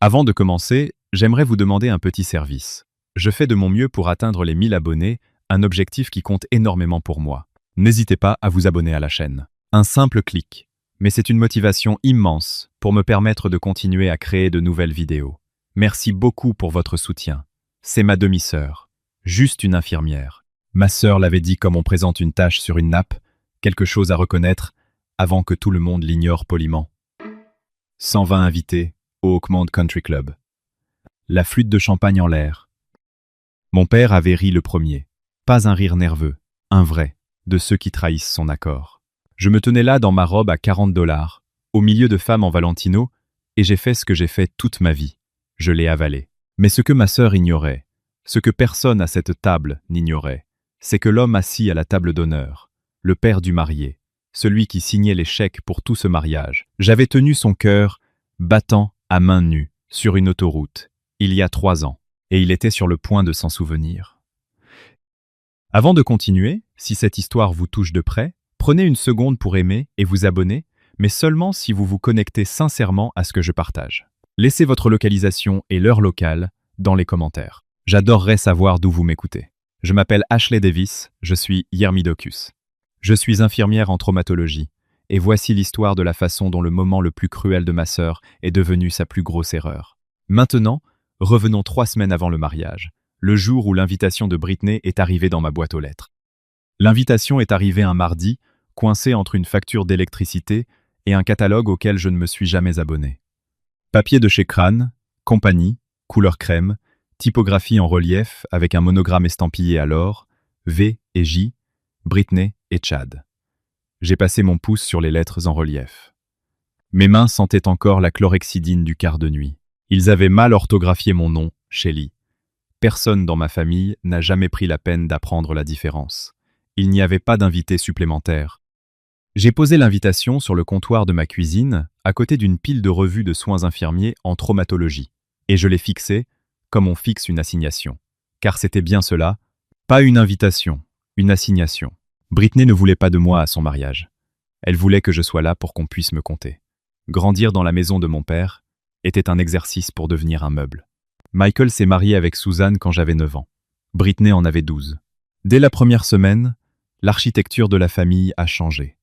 Avant de commencer, j'aimerais vous demander un petit service. Je fais de mon mieux pour atteindre les 1000 abonnés, un objectif qui compte énormément pour moi. N'hésitez pas à vous abonner à la chaîne. Un simple clic. Mais c'est une motivation immense pour me permettre de continuer à créer de nouvelles vidéos. Merci beaucoup pour votre soutien. C'est ma demi-sœur, juste une infirmière. Ma sœur l'avait dit comme on présente une tâche sur une nappe, quelque chose à reconnaître, avant que tout le monde l'ignore poliment. 120 invités au Oakmont Country Club. La flûte de champagne en l'air. Mon père avait ri le premier. Pas un rire nerveux, un vrai, de ceux qui trahissent son accord. Je me tenais là dans ma robe à $40, au milieu de femmes en Valentino, et j'ai fait ce que j'ai fait toute ma vie. Je l'ai avalé. Mais ce que ma sœur ignorait, ce que personne à cette table n'ignorait, c'est que l'homme assis à la table d'honneur, le père du marié, celui qui signait les chèques pour tout ce mariage, j'avais tenu son cœur battant à main nue sur une autoroute, il y a 3 ans, et il était sur le point de s'en souvenir. Avant de continuer, si cette histoire vous touche de près, prenez une seconde pour aimer et vous abonner, mais seulement si vous vous connectez sincèrement à ce que je partage. Laissez votre localisation et l'heure locale dans les commentaires. J'adorerais savoir d'où vous m'écoutez. Je m'appelle Ashley Davis, je suis Yermidocus. Je suis infirmière en traumatologie, et voici l'histoire de la façon dont le moment le plus cruel de ma sœur est devenu sa plus grosse erreur. Maintenant, revenons 3 semaines avant le mariage, le jour où l'invitation de Britney est arrivée dans ma boîte aux lettres. L'invitation est arrivée un mardi, coincée entre une facture d'électricité et un catalogue auquel je ne me suis jamais abonné. Papier de chez Crane, compagnie, couleur crème, typographie en relief avec un monogramme estampillé à l'or, V et J, Britney et Chad. J'ai passé mon pouce sur les lettres en relief. Mes mains sentaient encore la chlorhexidine du quart de nuit. Ils avaient mal orthographié mon nom, Shelly. Personne dans ma famille n'a jamais pris la peine d'apprendre la différence. Il n'y avait pas d'invité supplémentaire. J'ai posé l'invitation sur le comptoir de ma cuisine, à côté d'une pile de revues de soins infirmiers en traumatologie, et je l'ai fixée comme on fixe une assignation. Car c'était bien cela, pas une invitation, une assignation. Britney ne voulait pas de moi à son mariage. Elle voulait que je sois là pour qu'on puisse me compter. Grandir dans la maison de mon père était un exercice pour devenir un meuble. Michael s'est marié avec Suzanne quand j'avais 9 ans. Britney en avait 12. Dès la première semaine, l'architecture de la famille a changé.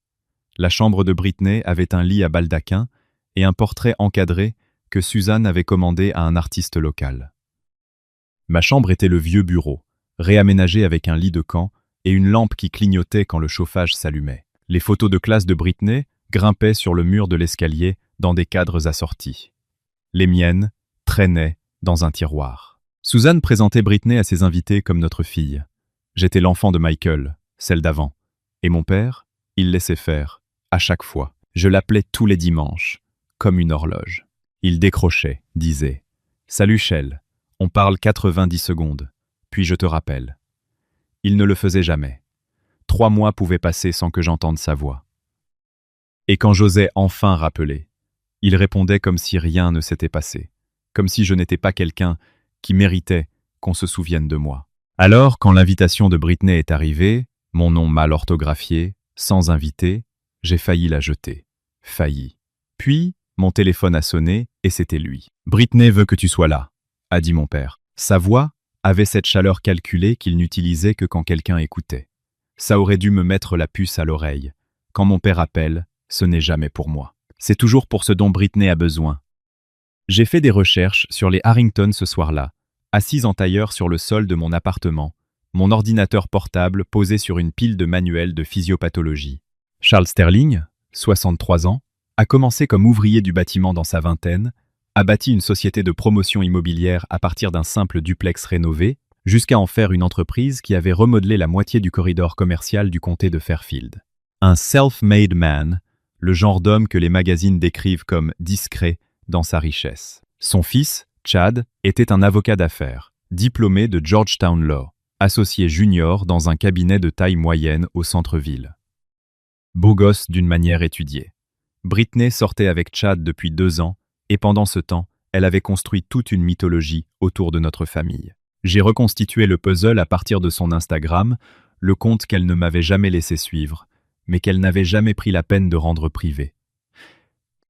La chambre de Britney avait un lit à baldaquin et un portrait encadré que Suzanne avait commandé à un artiste local. Ma chambre était le vieux bureau, réaménagé avec un lit de camp et une lampe qui clignotait quand le chauffage s'allumait. Les photos de classe de Britney grimpaient sur le mur de l'escalier dans des cadres assortis. Les miennes traînaient dans un tiroir. Suzanne présentait Britney à ses invités comme notre fille. J'étais l'enfant de Michael, celle d'avant. Et mon père, il laissait faire, à chaque fois. Je l'appelais tous les dimanches, comme une horloge. Il décrochait, disait « Salut Shell, on parle 90 secondes, puis je te rappelle. » Il ne le faisait jamais. 3 mois pouvaient passer sans que j'entende sa voix. Et quand j'osais enfin rappeler, il répondait comme si rien ne s'était passé, comme si je n'étais pas quelqu'un qui méritait qu'on se souvienne de moi. Alors, quand l'invitation de Britney est arrivée, mon nom mal orthographié, sans invité, j'ai failli la jeter. Failli. Puis, mon téléphone a sonné et c'était lui. « Britney veut que tu sois là », a dit mon père. Sa voix avait cette chaleur calculée qu'il n'utilisait que quand quelqu'un écoutait. Ça aurait dû me mettre la puce à l'oreille. Quand mon père appelle, ce n'est jamais pour moi. C'est toujours pour ce dont Britney a besoin. J'ai fait des recherches sur les Harrington ce soir-là, assise en tailleur sur le sol de mon appartement, mon ordinateur portable posé sur une pile de manuels de physiopathologie. Charles Sterling, 63 ans, a commencé comme ouvrier du bâtiment dans sa vingtaine, a bâti une société de promotion immobilière à partir d'un simple duplex rénové, jusqu'à en faire une entreprise qui avait remodelé la moitié du corridor commercial du comté de Fairfield. Un self-made man, le genre d'homme que les magazines décrivent comme discret dans sa richesse. Son fils, Chad, était un avocat d'affaires, diplômé de Georgetown Law, associé junior dans un cabinet de taille moyenne au centre-ville. Beau gosse d'une manière étudiée. Britney sortait avec Chad depuis 2 ans, et pendant ce temps, elle avait construit toute une mythologie autour de notre famille. J'ai reconstitué le puzzle à partir de son Instagram, le compte qu'elle ne m'avait jamais laissé suivre, mais qu'elle n'avait jamais pris la peine de rendre privé.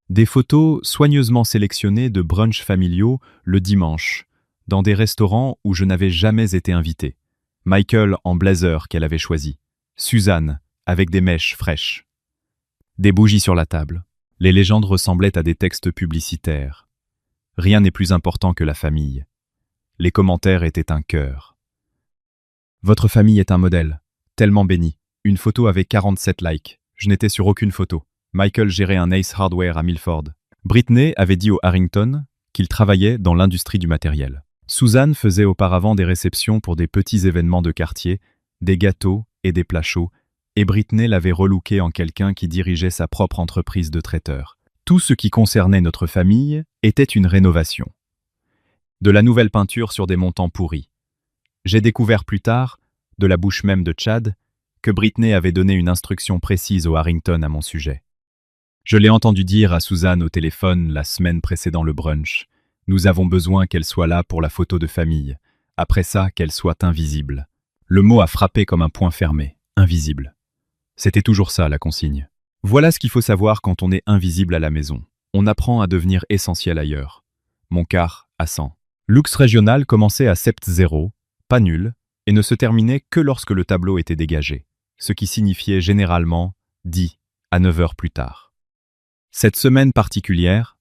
Des photos soigneusement sélectionnées de brunchs familiaux le dimanche, dans des restaurants où je n'avais jamais été invité. Michael en blazer qu'elle avait choisi. Suzanne, avec des mèches fraîches. Des bougies sur la table. Les légendes ressemblaient à des textes publicitaires. Rien n'est plus important que la famille. Les commentaires étaient un cœur. Votre famille est un modèle. Tellement béni. Une photo avait 47 likes. Je n'étais sur aucune photo. Michael gérait un Ace Hardware à Milford. Britney avait dit au Harrington qu'il travaillait dans l'industrie du matériel. Suzanne faisait auparavant des réceptions pour des petits événements de quartier, des gâteaux et des plats chauds, et Britney l'avait relooké en quelqu'un qui dirigeait sa propre entreprise de traiteur. Tout ce qui concernait notre famille était une rénovation. De la nouvelle peinture sur des montants pourris. J'ai découvert plus tard, de la bouche même de Chad, que Britney avait donné une instruction précise au Harrington à mon sujet. Je l'ai entendu dire à Suzanne au téléphone la semaine précédant le brunch. Nous avons besoin qu'elle soit là pour la photo de famille. Après ça, qu'elle soit invisible. Le mot a frappé comme un poing fermé. Invisible. C'était toujours ça, la consigne. Voilà ce qu'il faut savoir quand on est invisible à la maison. On apprend à devenir essentiel ailleurs. Mon quart à 100. Lux régional commençait à 7-0, pas nul, et ne se terminait que lorsque le tableau était dégagé, ce qui signifiait généralement 10 à 9 heures plus tard. Cette semaine particulière,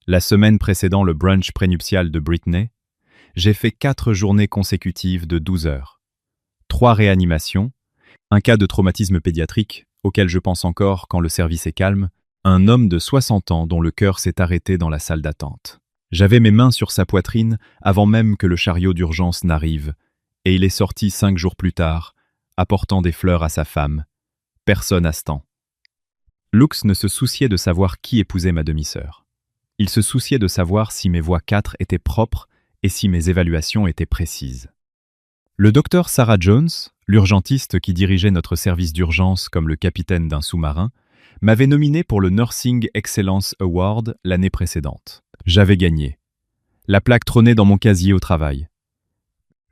la semaine précédant le brunch prénuptial de Britney, j'ai fait 4 journées consécutives de 12 heures. 3 réanimations, un cas de traumatisme pédiatrique, auquel je pense encore quand le service est calme, un homme de 60 ans dont le cœur s'est arrêté dans la salle d'attente. J'avais mes mains sur sa poitrine avant même que le chariot d'urgence n'arrive, et il est sorti 5 jours plus tard, apportant des fleurs à sa femme. Personne à ce temps. Lux ne se souciait de savoir qui épousait ma demi-sœur. Il se souciait de savoir si mes voies 4 étaient propres et si mes évaluations étaient précises. Le docteur Sarah Jones, l'urgentiste qui dirigeait notre service d'urgence comme le capitaine d'un sous-marin, m'avait nominé pour le Nursing Excellence Award l'année précédente. J'avais gagné. La plaque trônait dans mon casier au travail.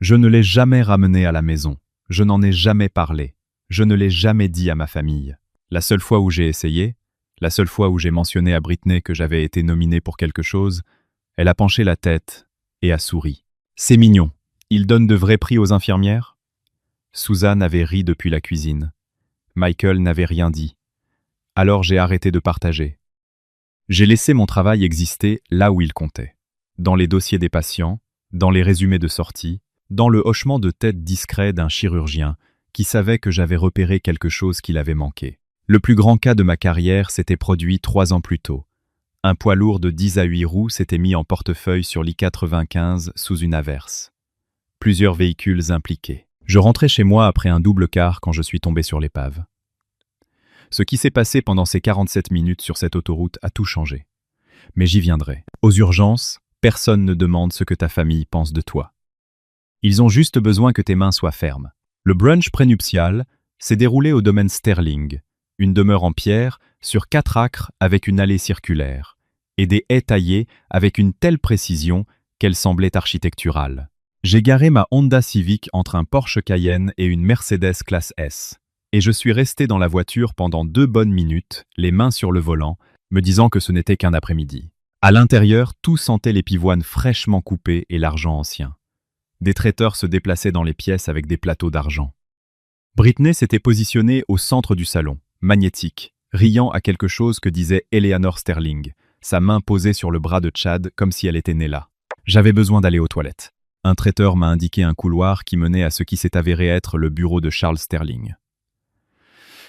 Je ne l'ai jamais ramenée à la maison. Je n'en ai jamais parlé. Je ne l'ai jamais dit à ma famille. La seule fois où j'ai essayé, la seule fois où j'ai mentionné à Britney que j'avais été nominé pour quelque chose, elle a penché la tête et a souri. C'est mignon. Il donne de vrais prix aux infirmières? Suzanne avait ri depuis la cuisine. Michael n'avait rien dit. Alors j'ai arrêté de partager. J'ai laissé mon travail exister là où il comptait. Dans les dossiers des patients, dans les résumés de sortie, dans le hochement de tête discret d'un chirurgien qui savait que j'avais repéré quelque chose qu'il avait manqué. Le plus grand cas de ma carrière s'était produit 3 ans plus tôt. Un poids lourd de 10 à 8 roues s'était mis en portefeuille sur l'I-95 sous une averse. Plusieurs véhicules impliqués. Je rentrais chez moi après un double quart quand je suis tombé sur l'épave. Ce qui s'est passé pendant ces 47 minutes sur cette autoroute a tout changé. Mais j'y viendrai. Aux urgences, personne ne demande ce que ta famille pense de toi. Ils ont juste besoin que tes mains soient fermes. Le brunch prénuptial s'est déroulé au domaine Sterling, une demeure en pierre sur 4 acres avec une allée circulaire, et des haies taillées avec une telle précision qu'elle semblait architecturale. J'ai garé ma Honda Civic entre un Porsche Cayenne et une Mercedes classe S, et je suis resté dans la voiture pendant 2 bonnes minutes, les mains sur le volant, me disant que ce n'était qu'un après-midi. À l'intérieur, tout sentait les pivoines fraîchement coupées et l'argent ancien. Des traiteurs se déplaçaient dans les pièces avec des plateaux d'argent. Britney s'était positionnée au centre du salon, magnétique, riant à quelque chose que disait Eleanor Sterling, sa main posée sur le bras de Chad comme si elle était née là. J'avais besoin d'aller aux toilettes. Un traiteur m'a indiqué un couloir qui menait à ce qui s'est avéré être le bureau de Charles Sterling.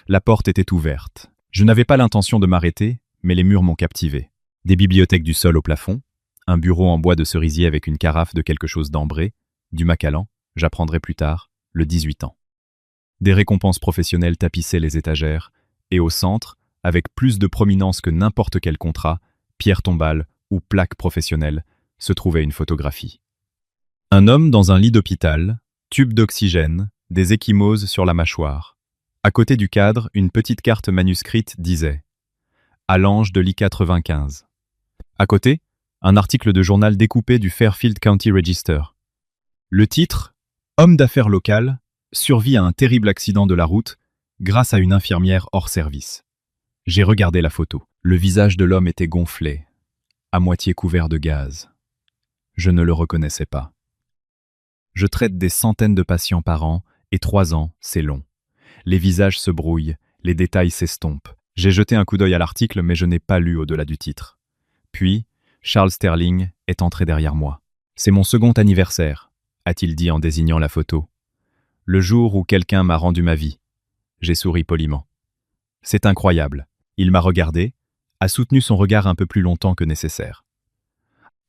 La porte était ouverte. Je n'avais pas l'intention de m'arrêter, mais les murs m'ont captivé. Des bibliothèques du sol au plafond, un bureau en bois de cerisier avec une carafe de quelque chose d'ambré, du Macallan, j'apprendrai plus tard, le 18 ans. Des récompenses professionnelles tapissaient les étagères, et au centre, avec plus de prominence que n'importe quel contrat, pierre tombale ou plaque professionnelle, se trouvait une photographie. Un homme dans un lit d'hôpital, tube d'oxygène, des ecchymoses sur la mâchoire. À côté du cadre, une petite carte manuscrite disait « À l'ange de l'I-95 ». À côté, un article de journal découpé du Fairfield County Register. Le titre « Homme d'affaires local survit à un terrible accident de la route grâce à une infirmière hors service ». J'ai regardé la photo. Le visage de l'homme était gonflé, à moitié couvert de gaz. Je ne le reconnaissais pas. Je traite des centaines de patients par an, et 3 ans, c'est long. Les visages se brouillent, les détails s'estompent. J'ai jeté un coup d'œil à l'article, mais je n'ai pas lu au-delà du titre. Puis, Charles Sterling est entré derrière moi. « C'est mon second anniversaire », a-t-il dit en désignant la photo. « Le jour où quelqu'un m'a rendu ma vie. » J'ai souri poliment. « C'est incroyable. » Il m'a regardé, a soutenu son regard un peu plus longtemps que nécessaire.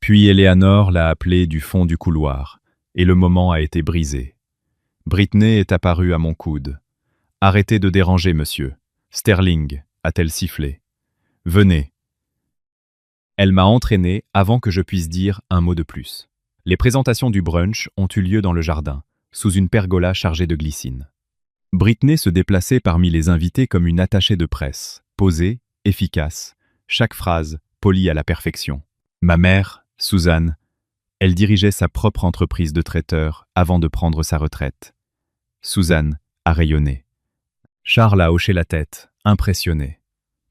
Puis Eleanor l'a appelé du fond du couloir, et le moment a été brisé. Britney est apparue à mon coude. « Arrêtez de déranger, monsieur. Sterling, a-t-elle sifflé. « Venez. » Elle m'a entraîné avant que je puisse dire un mot de plus. Les présentations du brunch ont eu lieu dans le jardin, sous une pergola chargée de glycine. Britney se déplaçait parmi les invités comme une attachée de presse, posée, efficace, chaque phrase polie à la perfection. Ma mère, Suzanne, elle dirigeait sa propre entreprise de traiteur avant de prendre sa retraite. Suzanne a rayonné. Charles a hoché la tête, impressionné.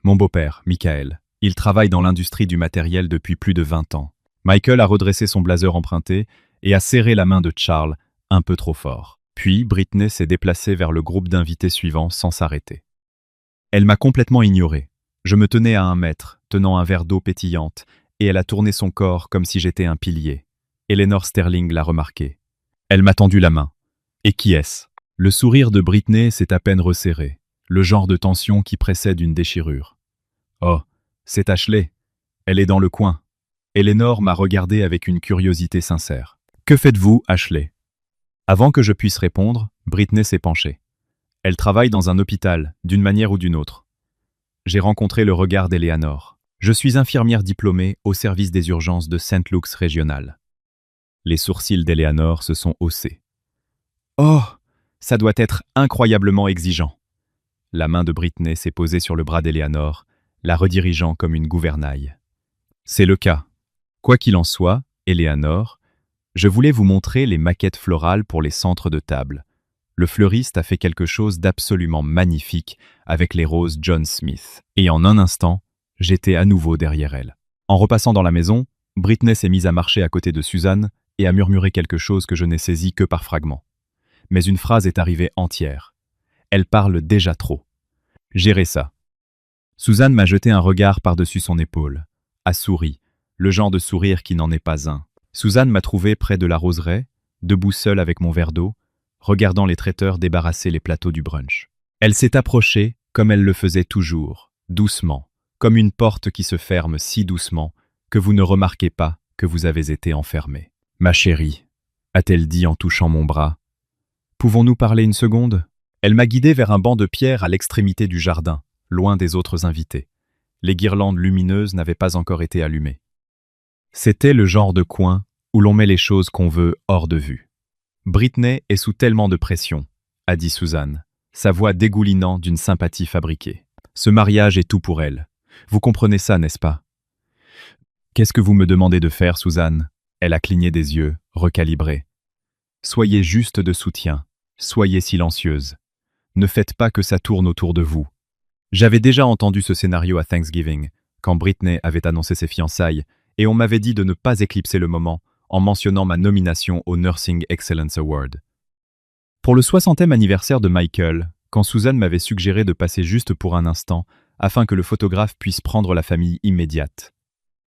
Mon beau-père, Michael, il travaille dans l'industrie du matériel depuis plus de 20 ans. Michael a redressé son blazer emprunté et a serré la main de Charles un peu trop fort. Puis Britney s'est déplacée vers le groupe d'invités suivants sans s'arrêter. Elle m'a complètement ignoré. Je me tenais à 1 mètre, tenant un verre d'eau pétillante, et elle a tourné son corps comme si j'étais un pilier. Eleanor Sterling l'a remarqué. Elle m'a tendu la main. Et qui est-ce? Le sourire de Britney s'est à peine resserré, le genre de tension qui précède une déchirure. Oh, c'est Ashley. Elle est dans le coin. Eleanor m'a regardé avec une curiosité sincère. Que faites-vous, Ashley? Avant que je puisse répondre, Britney s'est penchée. Elle travaille dans un hôpital, d'une manière ou d'une autre. J'ai rencontré le regard d'Eleanor. Je suis infirmière diplômée au service des urgences de St. Luke's régional. Les sourcils d'Eleanor se sont haussés. Oh, ça doit être incroyablement exigeant. La main de Britney s'est posée sur le bras d'Eleanor, la redirigeant comme une gouvernail. C'est le cas. Quoi qu'il en soit, Eleanor, je voulais vous montrer les maquettes florales pour les centres de table. Le fleuriste a fait quelque chose d'absolument magnifique avec les roses John Smith. Et en un instant, j'étais à nouveau derrière elle. En repassant dans la maison, Britney s'est mise à marcher à côté de Suzanne et à murmurer quelque chose que je n'ai saisi que par fragments. Mais une phrase est arrivée entière. Elle parle déjà trop. Gérez ça. Suzanne m'a jeté un regard par-dessus son épaule, a souri, le genre de sourire qui n'en est pas un. Suzanne m'a trouvé près de la roseraie, debout seule avec mon verre d'eau, regardant les traiteurs débarrasser les plateaux du brunch. Elle s'est approchée, comme elle le faisait toujours, doucement, comme une porte qui se ferme si doucement que vous ne remarquez pas que vous avez été enfermé. « Ma chérie », a-t-elle dit en touchant mon bras, « pouvons-nous parler une seconde ?» Elle m'a guidé vers un banc de pierre à l'extrémité du jardin, loin des autres invités. Les guirlandes lumineuses n'avaient pas encore été allumées. C'était le genre de coin où l'on met les choses qu'on veut hors de vue. Britney est sous tellement de pression, a dit Suzanne, sa voix dégoulinant d'une sympathie fabriquée. Ce mariage est tout pour elle. Vous comprenez ça, n'est-ce pas? Qu'est-ce que vous me demandez de faire, Suzanne? Elle a cligné des yeux, recalibrée. Soyez juste de soutien, soyez silencieuse. Ne faites pas que ça tourne autour de vous. J'avais déjà entendu ce scénario à Thanksgiving, quand Britney avait annoncé ses fiançailles, et on m'avait dit de ne pas éclipser le moment en mentionnant ma nomination au Nursing Excellence Award. Pour le 60e anniversaire de Michael, quand Suzanne m'avait suggéré de passer juste pour un instant, afin que le photographe puisse prendre la famille immédiate.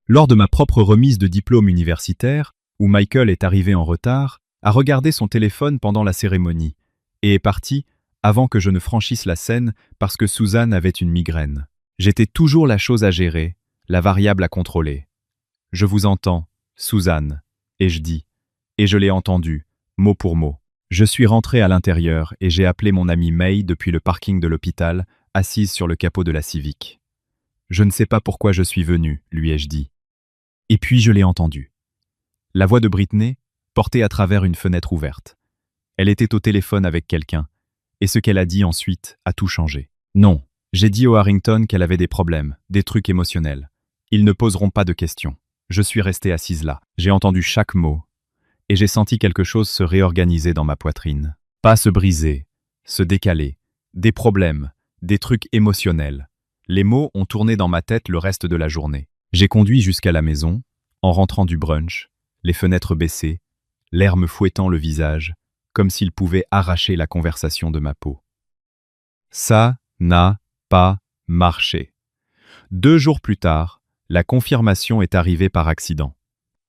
Lors de ma propre remise de diplôme universitaire, où Michael est arrivé en retard, a regardé son téléphone pendant la cérémonie, et est parti avant que je ne franchisse la scène parce que Suzanne avait une migraine. J'étais toujours la chose à gérer, la variable à contrôler. Je vous entends, Suzanne, et je dis, et je l'ai entendu, mot pour mot. Je suis rentré à l'intérieur et j'ai appelé mon amie May depuis le parking de l'hôpital, assise sur le capot de la Civic. Je ne sais pas pourquoi je suis venu, lui ai-je dit. Et puis je l'ai entendu. La voix de Britney, portée à travers une fenêtre ouverte. Elle était au téléphone avec quelqu'un, et ce qu'elle a dit ensuite a tout changé. Non, j'ai dit au Harrington qu'elle avait des problèmes, des trucs émotionnels. Ils ne poseront pas de questions. Je suis restée assise là. J'ai entendu chaque mot, et j'ai senti quelque chose se réorganiser dans ma poitrine. Pas se briser, se décaler. Des problèmes, des trucs émotionnels. Les mots ont tourné dans ma tête le reste de la journée. J'ai conduit jusqu'à la maison, en rentrant du brunch, les fenêtres baissées, l'air me fouettant le visage, comme s'il pouvait arracher la conversation de ma peau. Ça n'a pas marché. 2 jours plus tard, la confirmation est arrivée par accident.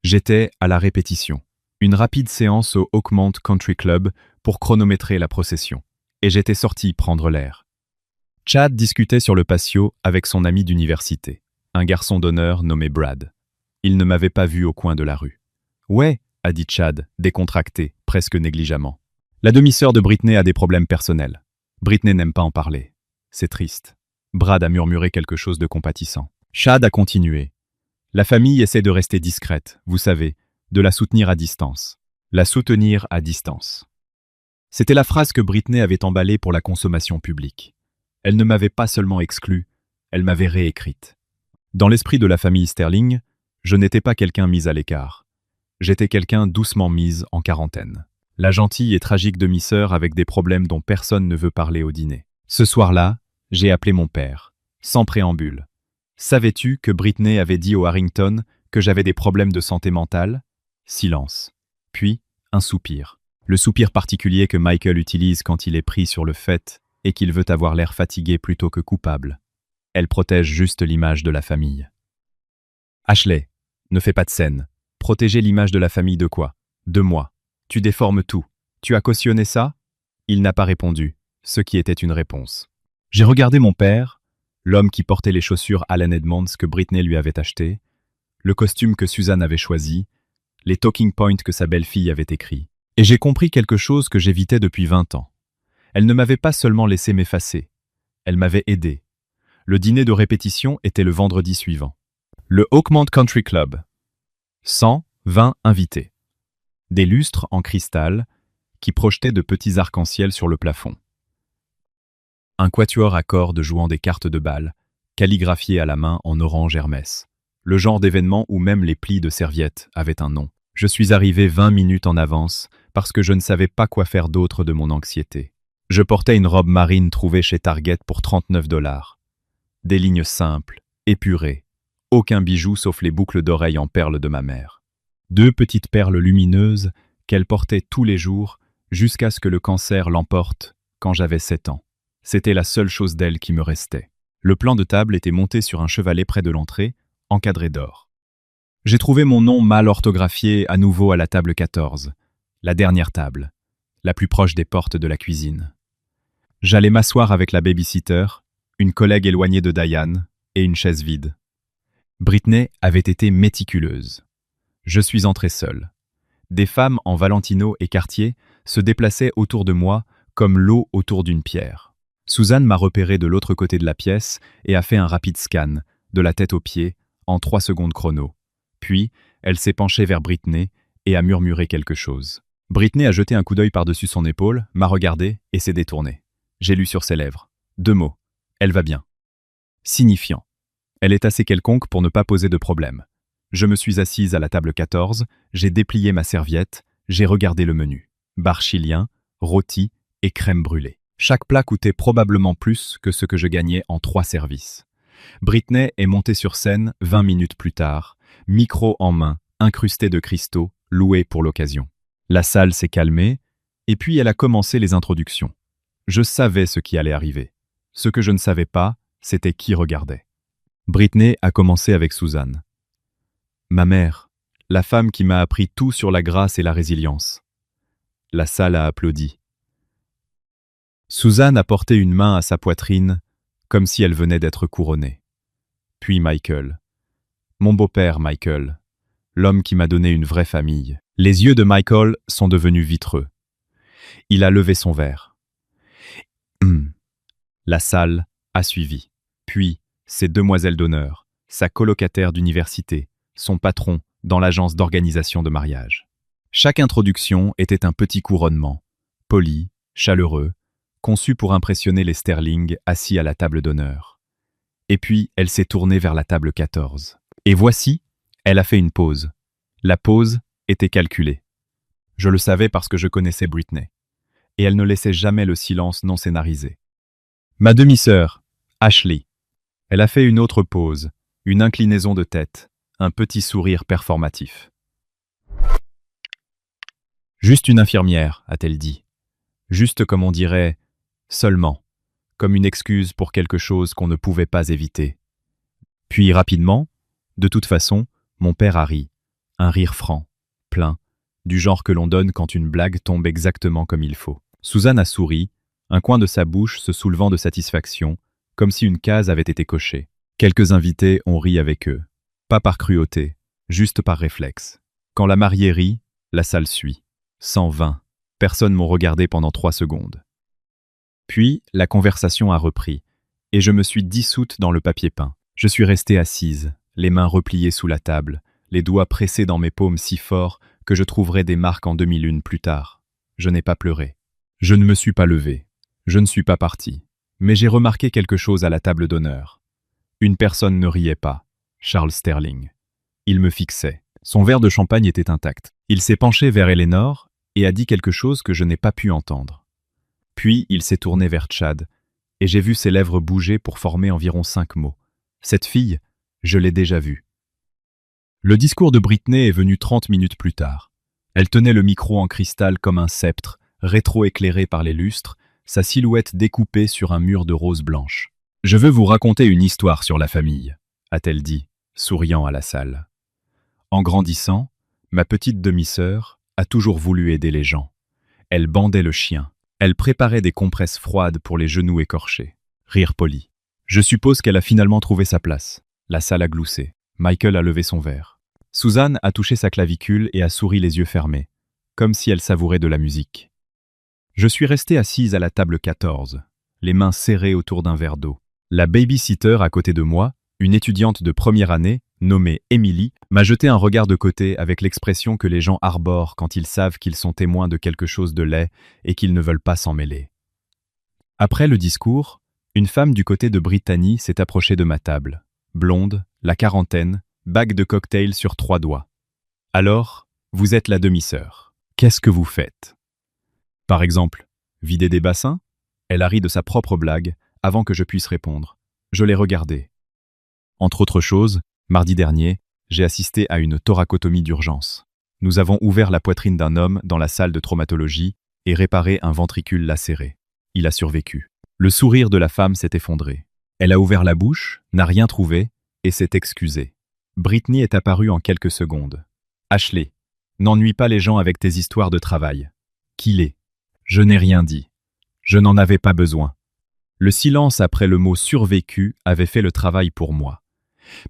J'étais à la répétition. Une rapide séance au Oakmont Country Club pour chronométrer la procession. Et j'étais sorti prendre l'air. Chad discutait sur le patio avec son ami d'université, un garçon d'honneur nommé Brad. Il ne m'avait pas vu au coin de la rue. « Ouais », a dit Chad, décontracté, presque négligemment. « La demi-sœur de Britney a des problèmes personnels. Britney n'aime pas en parler. C'est triste. » Brad a murmuré quelque chose de compatissant. Chad a continué. « La famille essaie de rester discrète, vous savez, de la soutenir à distance. La soutenir à distance. » C'était la phrase que Britney avait emballée pour la consommation publique. Elle ne m'avait pas seulement exclue, elle m'avait réécrite. Dans l'esprit de la famille Sterling, je n'étais pas quelqu'un mis à l'écart. J'étais quelqu'un doucement mise en quarantaine. La gentille et tragique demi-sœur avec des problèmes dont personne ne veut parler au dîner. Ce soir-là, j'ai appelé mon père, sans préambule. Savais-tu que Britney avait dit au Harrington que j'avais des problèmes de santé mentale? Silence. Puis, un soupir. Le soupir particulier que Michael utilise quand il est pris sur le fait et qu'il veut avoir l'air fatigué plutôt que coupable. Elle protège juste l'image de la famille. Ashley, ne fais pas de scène. Protéger l'image de la famille de quoi? De moi. Tu déformes tout. Tu as cautionné ça? Il n'a pas répondu, ce qui était une réponse. J'ai regardé mon père, l'homme qui portait les chaussures Allen Edmonds que Britney lui avait achetées, le costume que Suzanne avait choisi, les talking points que sa belle-fille avait écrits. Et j'ai compris quelque chose que j'évitais depuis 20 ans. Elle ne m'avait pas seulement laissé m'effacer, elle m'avait aidé. Le dîner de répétition était le vendredi suivant. Le Oakmont Country Club. 120 invités. Des lustres en cristal qui projetaient de petits arcs-en-ciel sur le plafond. Un quatuor à cordes jouant des cartes de bal, calligraphiées à la main en orange Hermès. Le genre d'événement où même les plis de serviettes avaient un nom. Je suis arrivé 20 minutes en avance parce que je ne savais pas quoi faire d'autre de mon anxiété. Je portais une robe marine trouvée chez Target pour 39 $. Des lignes simples, épurées, aucun bijou sauf les boucles d'oreilles en perles de ma mère. 2 petites perles lumineuses qu'elle portait tous les jours jusqu'à ce que le cancer l'emporte quand j'avais 7 ans. C'était la seule chose d'elle qui me restait. Le plan de table était monté sur un chevalet près de l'entrée, encadré d'or. J'ai trouvé mon nom mal orthographié à nouveau à la table 14, la dernière table, la plus proche des portes de la cuisine. J'allais m'asseoir avec la babysitter, une collègue éloignée de Diane et une chaise vide. Britney avait été méticuleuse. Je suis entré seul. Des femmes en Valentino et Cartier se déplaçaient autour de moi comme l'eau autour d'une pierre. Suzanne m'a repéré de l'autre côté de la pièce et a fait un rapide scan, de la tête aux pieds, en 3 secondes chrono. Puis, elle s'est penchée vers Britney et a murmuré quelque chose. Britney a jeté un coup d'œil par-dessus son épaule, m'a regardé et s'est détournée. J'ai lu sur ses lèvres. 2 mots. Elle va bien. Signifiant. Elle est assez quelconque pour ne pas poser de problème. Je me suis assise à la table 14, j'ai déplié ma serviette, j'ai regardé le menu. Bar chilien, rôti et crème brûlée. Chaque plat coûtait probablement plus que ce que je gagnais en 3 services. Britney est montée sur scène 20 minutes plus tard, micro en main, incrusté de cristaux, loué pour l'occasion. La salle s'est calmée, et puis elle a commencé les introductions. Je savais ce qui allait arriver. Ce que je ne savais pas, c'était qui regardait. Britney a commencé avec Suzanne. Ma mère, la femme qui m'a appris tout sur la grâce et la résilience. La salle a applaudi. Suzanne a porté une main à sa poitrine, comme si elle venait d'être couronnée. Puis Michael. Mon beau-père Michael, l'homme qui m'a donné une vraie famille. Les yeux de Michael sont devenus vitreux. Il a levé son verre. La salle a suivi. Puis, ses demoiselles d'honneur, sa colocataire d'université, son patron dans l'agence d'organisation de mariage. Chaque introduction était un petit couronnement, poli, chaleureux, conçu pour impressionner les Sterling assis à la table d'honneur. Et puis, elle s'est tournée vers la table 14. Et voici, elle a fait une pause. La pause était calculée. Je le savais parce que je connaissais Britney. Et elle ne laissait jamais le silence non scénarisé. Ma demi-sœur, Ashley. Elle a fait une autre pause, une inclinaison de tête, un petit sourire performatif. Juste une infirmière, a-t-elle dit. Juste comme on dirait, seulement, comme une excuse pour quelque chose qu'on ne pouvait pas éviter. Puis rapidement, de toute façon, mon père a ri, un rire franc, plein, du genre que l'on donne quand une blague tombe exactement comme il faut. Suzanne a souri, un coin de sa bouche se soulevant de satisfaction, comme si une case avait été cochée. Quelques invités ont ri avec eux. Pas par cruauté, juste par réflexe. Quand la mariée rit, la salle suit. 120. Personne m'ont regardé pendant 3 secondes. Puis, la conversation a repris, et je me suis dissoute dans le papier peint. Je suis restée assise, les mains repliées sous la table, les doigts pressés dans mes paumes si fort que je trouverai des marques en demi-lune plus tard. Je n'ai pas pleuré. Je ne me suis pas levée. Je ne suis pas partie. Mais j'ai remarqué quelque chose à la table d'honneur. Une personne ne riait pas. Charles Sterling. Il me fixait. Son verre de champagne était intact. Il s'est penché vers Eleanor et a dit quelque chose que je n'ai pas pu entendre. Puis il s'est tourné vers Chad, et j'ai vu ses lèvres bouger pour former environ 5 mots. Cette fille, je l'ai déjà vue. Le discours de Britney est venu 30 minutes plus tard. Elle tenait le micro en cristal comme un sceptre, rétro-éclairé par les lustres, sa silhouette découpée sur un mur de rose blanche. « Je veux vous raconter une histoire sur la famille », a-t-elle dit, souriant à la salle. En grandissant, ma petite demi-sœur a toujours voulu aider les gens. Elle bandait le chien. Elle préparait des compresses froides pour les genoux écorchés. Rire poli. Je suppose qu'elle a finalement trouvé sa place. La salle a gloussé. Michael a levé son verre. Suzanne a touché sa clavicule et a souri les yeux fermés, comme si elle savourait de la musique. Je suis restée assise à la table 14, les mains serrées autour d'un verre d'eau. La baby-sitter à côté de moi, une étudiante de première année, nommée Emily, m'a jeté un regard de côté avec l'expression que les gens arborent quand ils savent qu'ils sont témoins de quelque chose de laid et qu'ils ne veulent pas s'en mêler. Après le discours, une femme du côté de Brittany s'est approchée de ma table. Blonde, la quarantaine, bague de cocktail sur 3 doigts. « Alors, vous êtes la demi-sœur. Qu'est-ce que vous faites ?» Par exemple, vider des bassins ? Elle a ri de sa propre blague avant que je puisse répondre. Je l'ai regardée. Entre autres choses, mardi dernier, j'ai assisté à une thoracotomie d'urgence. Nous avons ouvert la poitrine d'un homme dans la salle de traumatologie et réparé un ventricule lacéré. Il a survécu. Le sourire de la femme s'est effondré. Elle a ouvert la bouche, n'a rien trouvé et s'est excusée. Britney est apparue en quelques secondes. « Ashley, n'ennuie pas les gens avec tes histoires de travail. » Qu'il est. Je n'ai rien dit. Je n'en avais pas besoin. Le silence après le mot « survécu » avait fait le travail pour moi.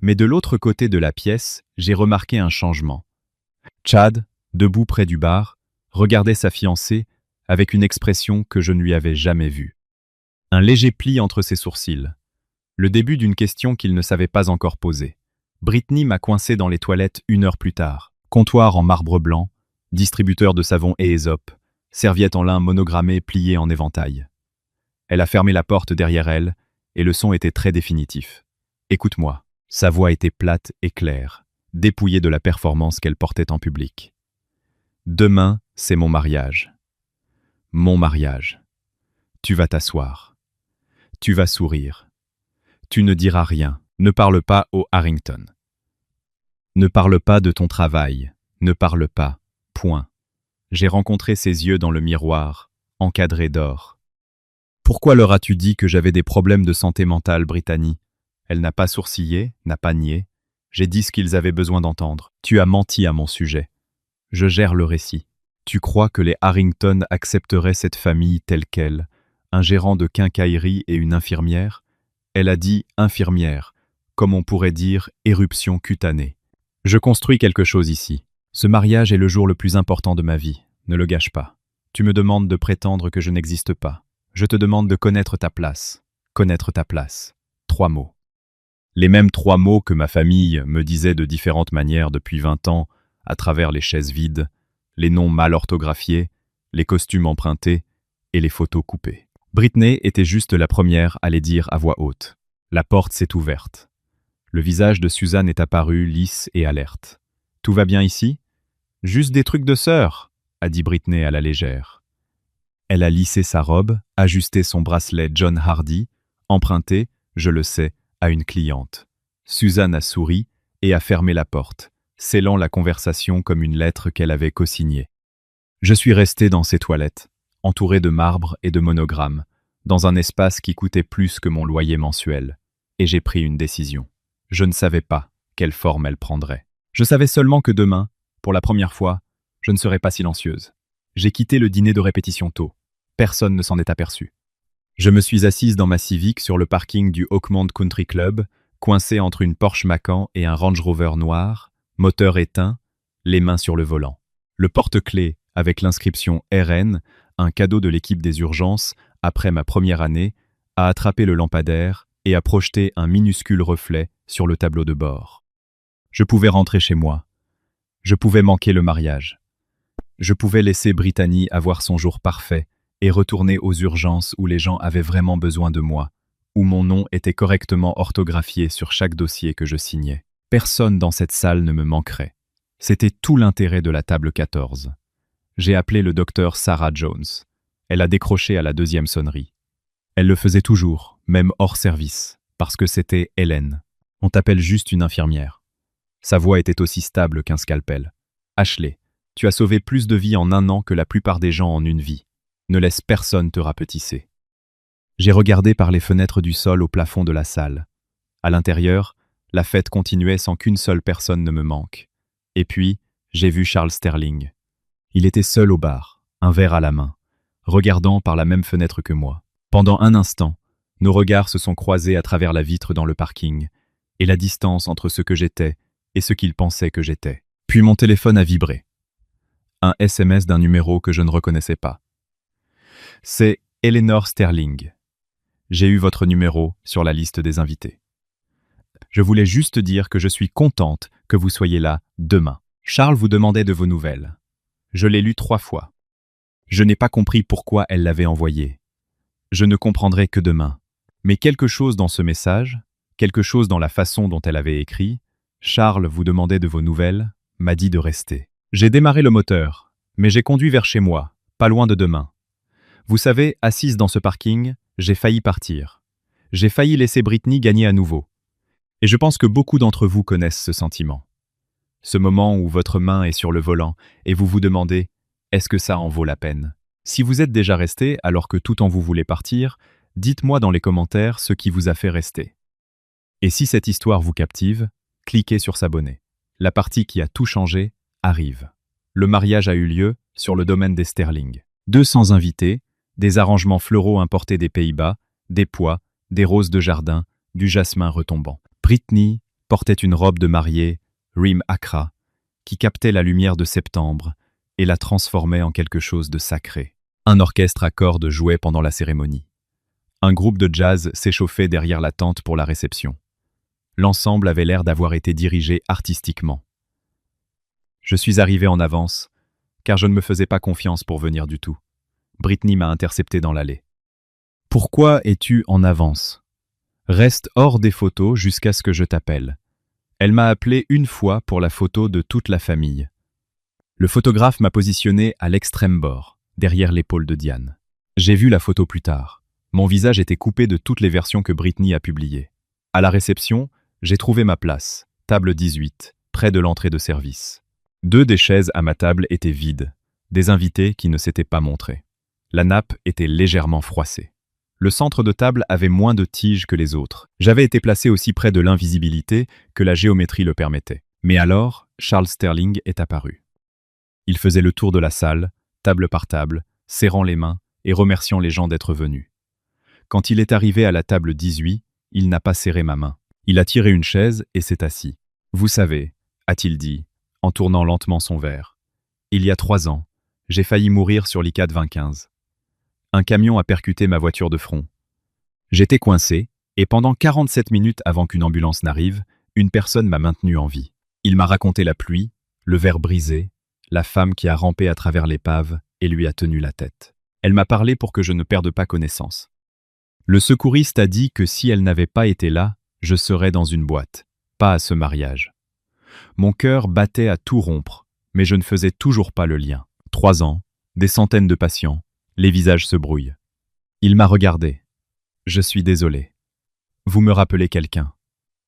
Mais de l'autre côté de la pièce, j'ai remarqué un changement. Chad, debout près du bar, regardait sa fiancée avec une expression que je ne lui avais jamais vue. Un léger pli entre ses sourcils. Le début d'une question qu'il ne savait pas encore poser. Britney m'a coincé dans les toilettes 1 heure plus tard. Comptoir en marbre blanc, distributeur de savon et Aesop, serviette en lin monogrammée pliée en éventail. Elle a fermé la porte derrière elle, et le son était très définitif. Écoute-moi. Sa voix était plate et claire, dépouillée de la performance qu'elle portait en public. Demain, c'est mon mariage. Mon mariage. Tu vas t'asseoir. Tu vas sourire. Tu ne diras rien. Ne parle pas au Harrington. Ne parle pas de ton travail. Ne parle pas. Point. J'ai rencontré ses yeux dans le miroir, encadrés d'or. Pourquoi leur as-tu dit que j'avais des problèmes de santé mentale, Brittany ? Elle n'a pas sourcillé, n'a pas nié. J'ai dit ce qu'ils avaient besoin d'entendre. Tu as menti à mon sujet. Je gère le récit. Tu crois que les Harrington accepteraient cette famille telle qu'elle, un gérant de quincaillerie et une infirmière ? Elle a dit infirmière, comme on pourrait dire éruption cutanée. Je construis quelque chose ici. Ce mariage est le jour le plus important de ma vie. Ne le gâche pas. Tu me demandes de prétendre que je n'existe pas. Je te demande de connaître ta place. Connaître ta place. 3 mots. Les mêmes 3 mots que ma famille me disait de différentes manières depuis 20 ans, à travers les chaises vides, les noms mal orthographiés, les costumes empruntés et les photos coupées. Britney était juste la première à les dire à voix haute. La porte s'est ouverte. Le visage de Suzanne est apparu lisse et alerte. « Tout va bien ici ?»« Juste des trucs de sœur », a dit Britney à la légère. Elle a lissé sa robe, ajusté son bracelet John Hardy, emprunté, je le sais, à une cliente. Suzanne a souri et a fermé la porte, scellant la conversation comme une lettre qu'elle avait co-signée. Je suis resté dans ces toilettes, entouré de marbre et de monogrammes, dans un espace qui coûtait plus que mon loyer mensuel, et j'ai pris une décision. Je ne savais pas quelle forme elle prendrait. Je savais seulement que demain, pour la première fois, je ne serais pas silencieuse. J'ai quitté le dîner de répétition tôt. Personne ne s'en est aperçu. Je me suis assise dans ma Civic sur le parking du Oakmont Country Club, coincée entre une Porsche Macan et un Range Rover noir, moteur éteint, les mains sur le volant. Le porte-clés avec l'inscription RN, un cadeau de l'équipe des urgences, après ma première année, a attrapé le lampadaire et a projeté un minuscule reflet sur le tableau de bord. Je pouvais rentrer chez moi. Je pouvais manquer le mariage. Je pouvais laisser Brittany avoir son jour parfait et retourner aux urgences où les gens avaient vraiment besoin de moi, où mon nom était correctement orthographié sur chaque dossier que je signais. Personne dans cette salle ne me manquerait. C'était tout l'intérêt de la table 14. J'ai appelé le docteur Sarah Jones. Elle a décroché à la deuxième sonnerie. Elle le faisait toujours, même hors service, parce que c'était Hélène. On t'appelle juste une infirmière. Sa voix était aussi stable qu'un scalpel. Ashley, tu as sauvé plus de vies en un an que la plupart des gens en une vie. Ne laisse personne te rapetisser. J'ai regardé par les fenêtres du sol au plafond de la salle. À l'intérieur, la fête continuait sans qu'une seule personne ne me manque. Et puis, j'ai vu Charles Sterling. Il était seul au bar, un verre à la main, regardant par la même fenêtre que moi. Pendant un instant, nos regards se sont croisés à travers la vitre dans le parking, et la distance entre ce que j'étais et ce qu'il pensait que j'étais. Puis mon téléphone a vibré. Un SMS d'un numéro que je ne reconnaissais pas. C'est Eleanor Sterling. J'ai eu votre numéro sur la liste des invités. Je voulais juste dire que je suis contente que vous soyez là demain. Charles vous demandait de vos nouvelles. Je l'ai lu 3 fois. Je n'ai pas compris pourquoi elle l'avait envoyé. Je ne comprendrai que demain. Mais quelque chose dans ce message, quelque chose dans la façon dont elle avait écrit, Charles vous demandait de vos nouvelles, m'a dit de rester. J'ai démarré le moteur, mais j'ai conduit vers chez moi, pas loin de demain. Vous savez, assise dans ce parking, j'ai failli partir. J'ai failli laisser Brittany gagner à nouveau. Et je pense que beaucoup d'entre vous connaissent ce sentiment. Ce moment où votre main est sur le volant et vous vous demandez « Est-ce que ça en vaut la peine ?» Si vous êtes déjà resté alors que tout en vous voulait partir, dites-moi dans les commentaires ce qui vous a fait rester. Et si cette histoire vous captive, cliquez sur s'abonner. La partie qui a tout changé arrive. Le mariage a eu lieu sur le domaine des Sterling. 200 invités, des arrangements floraux importés des Pays-Bas, des pois, des roses de jardin, du jasmin retombant. Brittany portait une robe de mariée, Rim Accra, qui captait la lumière de septembre et la transformait en quelque chose de sacré. Un orchestre à cordes jouait pendant la cérémonie. Un groupe de jazz s'échauffait derrière la tente pour la réception. L'ensemble avait l'air d'avoir été dirigé artistiquement. Je suis arrivé en avance, car je ne me faisais pas confiance pour venir du tout. Brittany m'a intercepté dans l'allée. « Pourquoi es-tu en avance ? Reste hors des photos jusqu'à ce que je t'appelle. » Elle m'a appelé une fois pour la photo de toute la famille. Le photographe m'a positionné à l'extrême bord, derrière l'épaule de Diane. J'ai vu la photo plus tard. Mon visage était coupé de toutes les versions que Brittany a publiées. À la réception, j'ai trouvé ma place, table 18, près de l'entrée de service. 2 des chaises à ma table étaient vides, des invités qui ne s'étaient pas montrés. La nappe était légèrement froissée. Le centre de table avait moins de tiges que les autres. J'avais été placé aussi près de l'invisibilité que la géométrie le permettait. Mais alors, Charles Sterling est apparu. Il faisait le tour de la salle, table par table, serrant les mains et remerciant les gens d'être venus. Quand il est arrivé à la table 18, il n'a pas serré ma main. Il a tiré une chaise et s'est assis. « Vous savez, a-t-il dit, en tournant lentement son verre, il y a 3 ans, j'ai failli mourir sur l'ICAD 2015. Un camion a percuté ma voiture de front. J'étais coincé, et pendant 47 minutes avant qu'une ambulance n'arrive, une personne m'a maintenu en vie. Il m'a raconté la pluie, le verre brisé, la femme qui a rampé à travers l'épave et lui a tenu la tête. Elle m'a parlé pour que je ne perde pas connaissance. Le secouriste a dit que si elle n'avait pas été là, je serais dans une boîte, pas à ce mariage. Mon cœur battait à tout rompre, mais je ne faisais toujours pas le lien. 3 ans, des centaines de patients, les visages se brouillent. Il m'a regardé. Je suis désolé. Vous me rappelez quelqu'un.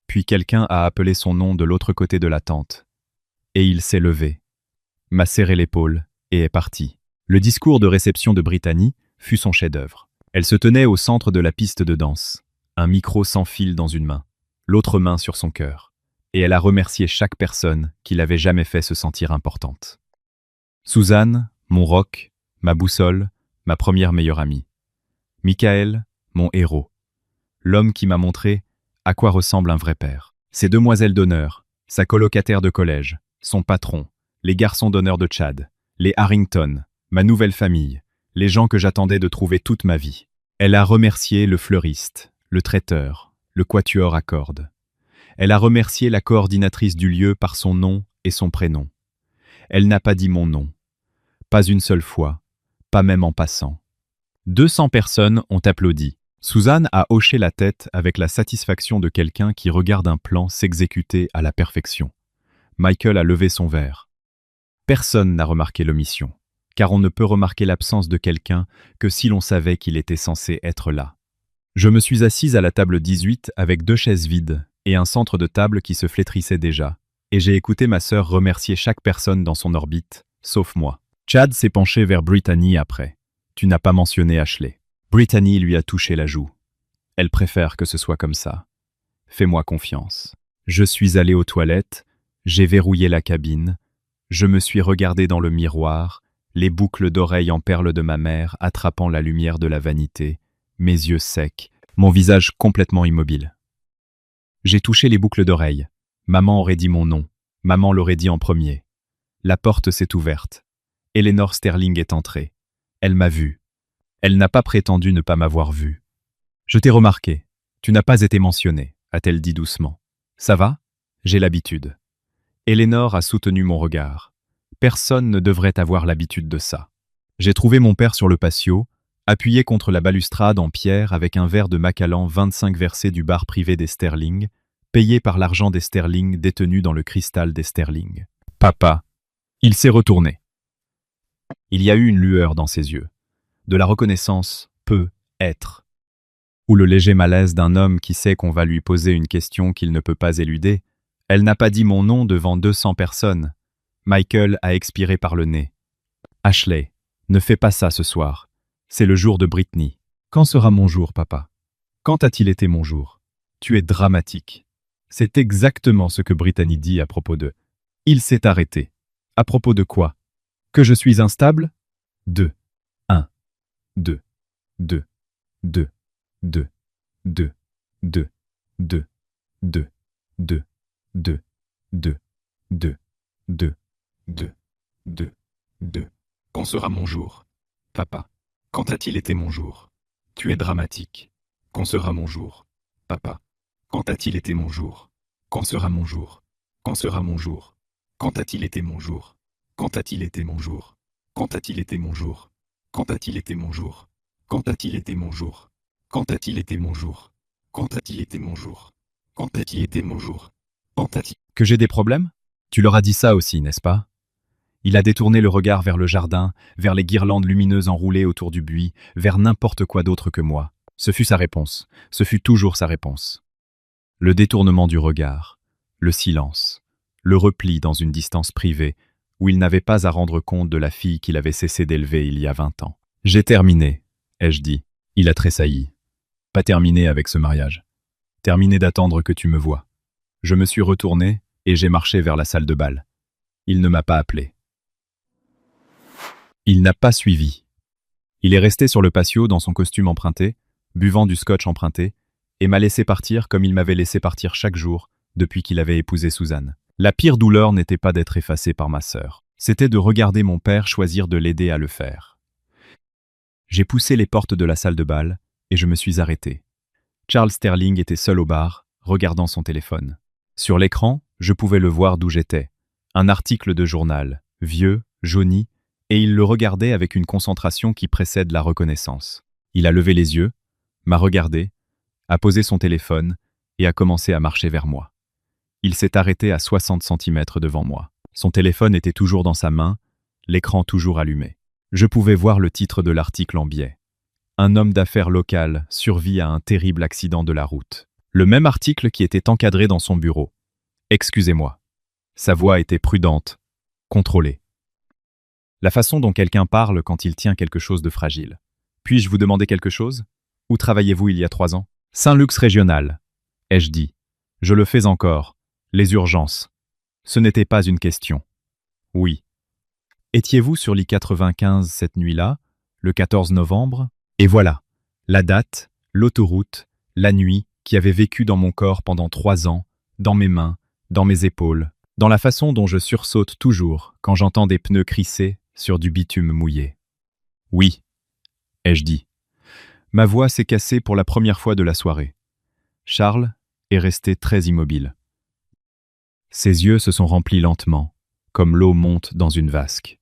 Puis quelqu'un a appelé son nom de l'autre côté de la tente. Et il s'est levé, m'a serré l'épaule et est parti. Le discours de réception de Brittany fut son chef-d'œuvre. Elle se tenait au centre de la piste de danse, un micro sans fil dans une main, l'autre main sur son cœur. Et elle a remercié chaque personne qui l'avait jamais fait se sentir importante. Suzanne, mon roc, ma boussole, ma première meilleure amie. Michael, mon héros. L'homme qui m'a montré à quoi ressemble un vrai père. Ses demoiselles d'honneur, sa colocataire de collège, son patron, les garçons d'honneur de Chad, les Harrington, ma nouvelle famille, les gens que j'attendais de trouver toute ma vie. Elle a remercié le fleuriste, le traiteur, le quatuor à cordes. Elle a remercié la coordinatrice du lieu par son nom et son prénom. Elle n'a pas dit mon nom. Pas une seule fois, pas même en passant. 200 personnes ont applaudi. Suzanne a hoché la tête avec la satisfaction de quelqu'un qui regarde un plan s'exécuter à la perfection. Michael a levé son verre. Personne n'a remarqué l'omission, car on ne peut remarquer l'absence de quelqu'un que si l'on savait qu'il était censé être là. Je me suis assise à la table 18 avec 2 chaises vides et un centre de table qui se flétrissait déjà, et j'ai écouté ma sœur remercier chaque personne dans son orbite, sauf moi. Chad s'est penché vers Brittany après. Tu n'as pas mentionné Ashley. Brittany lui a touché la joue. Elle préfère que ce soit comme ça. Fais-moi confiance. Je suis allé aux toilettes, j'ai verrouillé la cabine, je me suis regardé dans le miroir, les boucles d'oreilles en perles de ma mère attrapant la lumière de la vanité, mes yeux secs, mon visage complètement immobile. J'ai touché les boucles d'oreilles. Maman aurait dit mon nom. Maman l'aurait dit en premier. La porte s'est ouverte. Eleanor Sterling est entrée. Elle m'a vu. Elle n'a pas prétendu ne pas m'avoir vu. Je t'ai remarqué. Tu n'as pas été mentionné, a-t-elle dit doucement. Ça va? J'ai l'habitude. Eleanor a soutenu mon regard. Personne ne devrait avoir l'habitude de ça. J'ai trouvé mon père sur le patio, appuyé contre la balustrade en pierre avec un verre de Macallan 25 versé du bar privé des Sterling, payé par l'argent des Sterling détenu dans le cristal des Sterling. Papa. Il s'est retourné. Il y a eu une lueur dans ses yeux. De la reconnaissance peut être. Ou le léger malaise d'un homme qui sait qu'on va lui poser une question qu'il ne peut pas éluder. Elle n'a pas dit mon nom devant 200 personnes. Michael a expiré par le nez. Ashley, ne fais pas ça ce soir. C'est le jour de Brittany. Quand sera mon jour, papa? Quand a-t-il été mon jour? Tu es dramatique. C'est exactement ce que Brittany dit à propos de. Il s'est arrêté. À propos de quoi? Que je suis instable? 2. 1. 2. 2. 2. 2. 2. 2. 2. 2. 2. 2. 2. 2. 2. 2. 2. 2. Quand sera mon jour? Papa. Quand a-t-il été mon jour? Tu es dramatique. Quand sera mon jour? Papa. Quand a-t-il été mon jour? Quand sera mon jour? Quand sera mon jour? Quand a-t-il été mon jour? Quand a-t-il été mon jour? Quand a-t-il été mon jour? Quand a-t-il été mon jour? Quand a-t-il été mon jour? Quand a-t-il été mon jour? Quand a-t-il été mon jour? Quand a-t-il été mon jour? Quand a-t-il... Que j'ai des problèmes? Tu leur as dit ça aussi, n'est-ce pas? Il a détourné le regard vers le jardin, vers les guirlandes lumineuses enroulées autour du buis, vers n'importe quoi d'autre que moi. Ce fut sa réponse. Ce fut toujours sa réponse. Le détournement du regard, le silence, le repli dans une distance privée où il n'avait pas à rendre compte de la fille qu'il avait cessé d'élever il y a 20 ans. « J'ai terminé », ai-je dit. Il a tressailli. « Pas terminé avec ce mariage. Terminé d'attendre que tu me vois. » Je me suis retourné et j'ai marché vers la salle de bal. Il ne m'a pas appelé. Il n'a pas suivi. Il est resté sur le patio dans son costume emprunté, buvant du scotch emprunté, et m'a laissé partir comme il m'avait laissé partir chaque jour depuis qu'il avait épousé Suzanne. La pire douleur n'était pas d'être effacé par ma sœur. C'était de regarder mon père choisir de l'aider à le faire. J'ai poussé les portes de la salle de bal et je me suis arrêté. Charles Sterling était seul au bar, regardant son téléphone. Sur l'écran, je pouvais le voir d'où j'étais. Un article de journal, vieux, jauni, et il le regardait avec une concentration qui précède la reconnaissance. Il a levé les yeux, m'a regardé, a posé son téléphone et a commencé à marcher vers moi. Il s'est arrêté à 60 cm devant moi. Son téléphone était toujours dans sa main, l'écran toujours allumé. Je pouvais voir le titre de l'article en biais. Un homme d'affaires local survit à un terrible accident de la route. Le même article qui était encadré dans son bureau. Excusez-moi. Sa voix était prudente, contrôlée. La façon dont quelqu'un parle quand il tient quelque chose de fragile. Puis-je vous demander quelque chose? Où travailliez-vous il y a 3 ans? Saint-Lux régional, ai-je dit. Je le fais encore. Les urgences. Ce n'était pas une question. Oui. Étiez-vous sur l'I-95 cette nuit-là, le 14 novembre? Et voilà, la date, l'autoroute, la nuit qui avait vécu dans mon corps pendant 3 ans, dans mes mains, dans mes épaules, dans la façon dont je sursaute toujours quand j'entends des pneus crisser sur du bitume mouillé. Oui, ai-je dit. Ma voix s'est cassée pour la première fois de la soirée. Charles est resté très immobile. Ses yeux se sont remplis lentement, comme l'eau monte dans une vasque.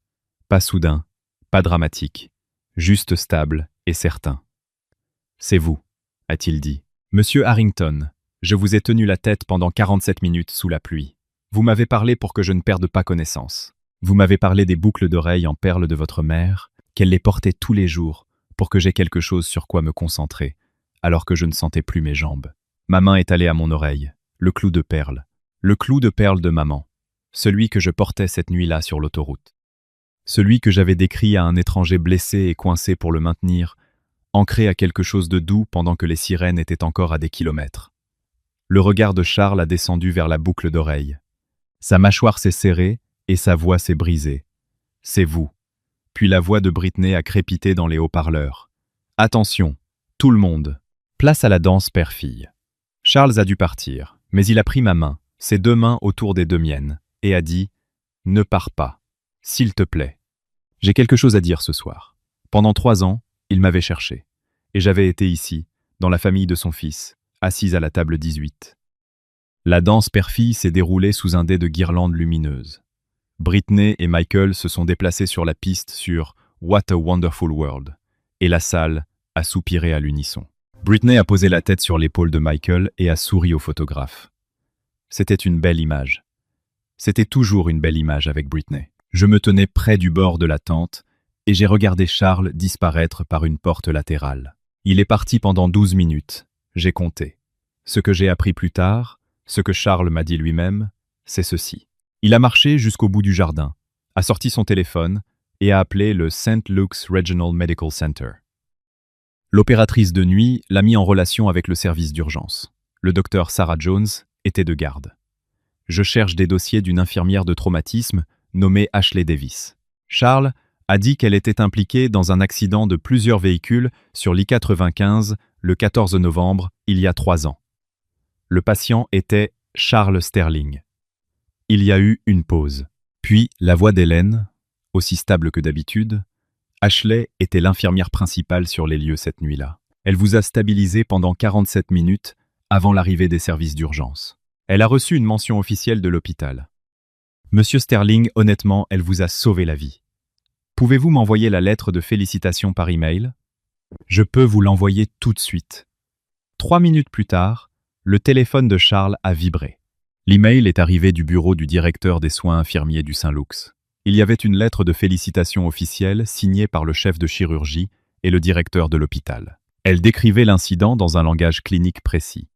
Pas soudain, pas dramatique, juste stable et certain. C'est vous, a-t-il dit. Monsieur Harrington, je vous ai tenu la tête pendant 47 minutes sous la pluie. Vous m'avez parlé pour que je ne perde pas connaissance. Vous m'avez parlé des boucles d'oreilles en perles de votre mère, qu'elle les portait tous les jours pour que j'aie quelque chose sur quoi me concentrer, alors que je ne sentais plus mes jambes. Ma main est allée à mon oreille, le clou de perle de maman, celui que je portais cette nuit-là sur l'autoroute. Celui que j'avais décrit à un étranger blessé et coincé pour le maintenir, ancré à quelque chose de doux pendant que les sirènes étaient encore à des kilomètres. Le regard de Charles a descendu vers la boucle d'oreille. Sa mâchoire s'est serrée et sa voix s'est brisée. C'est vous. Puis la voix de Britney a crépité dans les haut-parleurs. Attention, tout le monde. Place à la danse père-fille. Charles a dû partir, mais il a pris ma main, ses 2 mains autour des 2 miennes, et a dit « Ne pars pas, s'il te plaît. J'ai quelque chose à dire ce soir. Pendant 3 ans, il m'avait cherché, et j'avais été ici, dans la famille de son fils, assise à la table 18. La danse père-fille s'est déroulée sous un dais de guirlandes lumineuses. Britney et Michael se sont déplacés sur la piste sur What a Wonderful World, et la salle a soupiré à l'unisson. Britney a posé la tête sur l'épaule de Michael et a souri au photographe. C'était une belle image. C'était toujours une belle image avec Britney. Je me tenais près du bord de la tente et j'ai regardé Charles disparaître par une porte latérale. Il est parti pendant 12 minutes. J'ai compté. Ce que j'ai appris plus tard, ce que Charles m'a dit lui-même, c'est ceci. Il a marché jusqu'au bout du jardin, a sorti son téléphone et a appelé le St. Luke's Regional Medical Center. L'opératrice de nuit l'a mis en relation avec le service d'urgence. Le docteur Sarah Jones était de garde. Je cherche des dossiers d'une infirmière de traumatisme nommée Ashley Davis. Charles a dit qu'elle était impliquée dans un accident de plusieurs véhicules sur l'I-95 le 14 novembre, il y a 3 ans. Le patient était Charles Sterling. Il y a eu une pause. Puis la voix d'Hélène, aussi stable que d'habitude. Ashley était l'infirmière principale sur les lieux cette nuit-là. Elle vous a stabilisé pendant 47 minutes avant l'arrivée des services d'urgence. Elle a reçu une mention officielle de l'hôpital. Monsieur Sterling, honnêtement, elle vous a sauvé la vie. Pouvez-vous m'envoyer la lettre de félicitations par email? Je peux vous l'envoyer tout de suite. 3 minutes plus tard, le téléphone de Charles a vibré. L'email est arrivé du bureau du directeur des soins infirmiers du Saint-Luke's. Il y avait une lettre de félicitations officielle signée par le chef de chirurgie et le directeur de l'hôpital. Elle décrivait l'incident dans un langage clinique précis.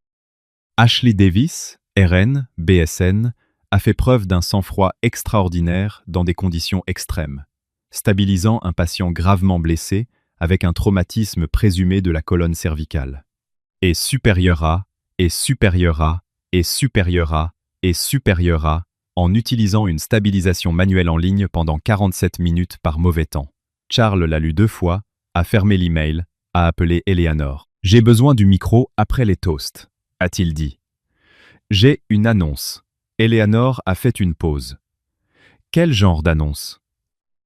Ashley Davis, RN, BSN, a fait preuve d'un sang-froid extraordinaire dans des conditions extrêmes, stabilisant un patient gravement blessé avec un traumatisme présumé de la colonne cervicale. Et supérieur à, et supérieur à, et supérieur à, et supérieur à, en utilisant une stabilisation manuelle en ligne pendant 47 minutes par mauvais temps. Charles l'a lu 2 fois, a fermé l'email, a appelé Eleanor. « J'ai besoin du micro après les toasts », a-t-il dit. « J'ai une annonce. » Eleanor a fait une pause. « Quel genre d'annonce ?»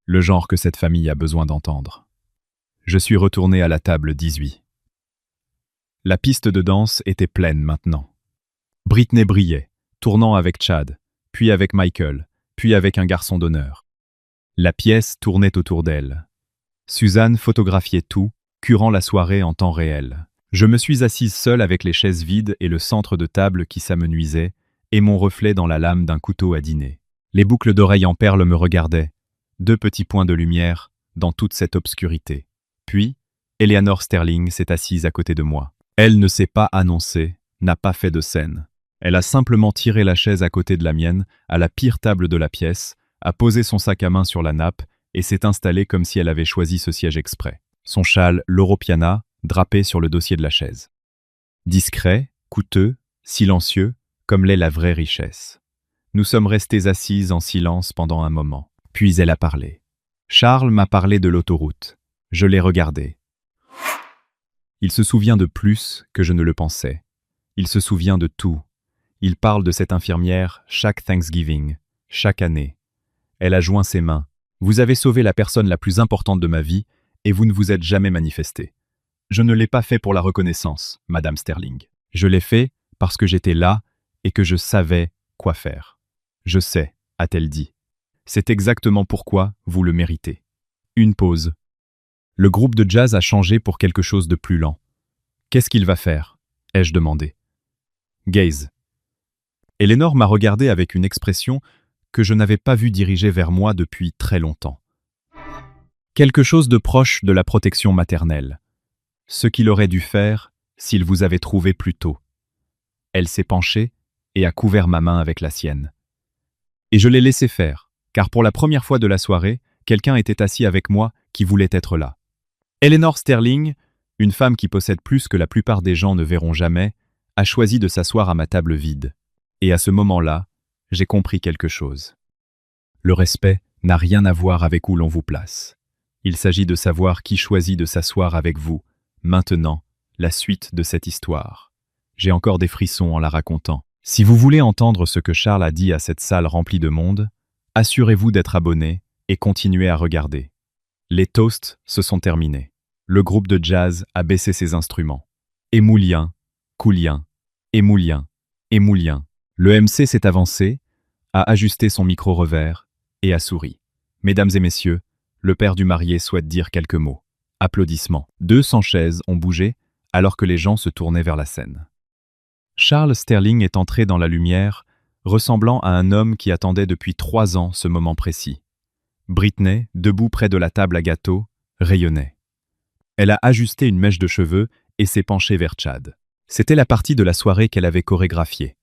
Le genre que cette famille a besoin d'entendre. Je suis retourné à la table 18. La piste de danse était pleine maintenant. Britney brillait, tournant avec Chad, puis avec Michael, puis avec un garçon d'honneur. La pièce tournait autour d'elle. Suzanne photographiait tout, curant la soirée en temps réel. Je me suis assise seule avec les chaises vides et le centre de table qui s'amenuisait, et mon reflet dans la lame d'un couteau à dîner. Les boucles d'oreilles en perles me regardaient, 2 petits points de lumière dans toute cette obscurité. Puis, Eleanor Sterling s'est assise à côté de moi. Elle ne s'est pas annoncée, n'a pas fait de scène. Elle a simplement tiré la chaise à côté de la mienne, à la pire table de la pièce, a posé son sac à main sur la nappe et s'est installée comme si elle avait choisi ce siège exprès. Son châle, l'Europiana, drapé sur le dossier de la chaise. Discret, coûteux, silencieux, comme l'est la vraie richesse. Nous sommes restés assises en silence pendant un moment. Puis elle a parlé. Charles m'a parlé de l'autoroute. Je l'ai regardé. Il se souvient de plus que je ne le pensais. Il se souvient de tout. Il parle de cette infirmière chaque Thanksgiving, chaque année. Elle a joint ses mains. Vous avez sauvé la personne la plus importante de ma vie et vous ne vous êtes jamais manifestée. Je ne l'ai pas fait pour la reconnaissance, Madame Sterling. Je l'ai fait parce que j'étais là et que je savais quoi faire. Je sais, a-t-elle dit. C'est exactement pourquoi vous le méritez. Une pause. Le groupe de jazz a changé pour quelque chose de plus lent. Qu'est-ce qu'il va faire? Ai-je demandé. Gaze. Eleanor m'a regardé avec une expression que je n'avais pas vue diriger vers moi depuis très longtemps. Quelque chose de proche de la protection maternelle. Ce qu'il aurait dû faire s'il vous avait trouvé plus tôt. Elle s'est penchée et a couvert ma main avec la sienne. Et je l'ai laissé faire, car pour la première fois de la soirée, quelqu'un était assis avec moi qui voulait être là. Eleanor Sterling, une femme qui possède plus que la plupart des gens ne verront jamais, a choisi de s'asseoir à ma table vide. Et à ce moment-là, j'ai compris quelque chose. Le respect n'a rien à voir avec où l'on vous place. Il s'agit de savoir qui choisit de s'asseoir avec vous. Maintenant, la suite de cette histoire. J'ai encore des frissons en la racontant. Si vous voulez entendre ce que Charles a dit à cette salle remplie de monde, assurez-vous d'être abonné et continuez à regarder. Les toasts se sont terminés. Le groupe de jazz a baissé ses instruments. Émoulien, Coulien, Émoulien, Émoulien. Le MC s'est avancé, a ajusté son micro-revers et a souri. Mesdames et messieurs, le père du marié souhaite dire quelques mots. Applaudissements. 200 chaises ont bougé alors que les gens se tournaient vers la scène. Charles Sterling est entré dans la lumière, ressemblant à un homme qui attendait depuis 3 ans ce moment précis. Britney, debout près de la table à gâteaux, rayonnait. Elle a ajusté une mèche de cheveux et s'est penchée vers Chad. C'était la partie de la soirée qu'elle avait chorégraphiée.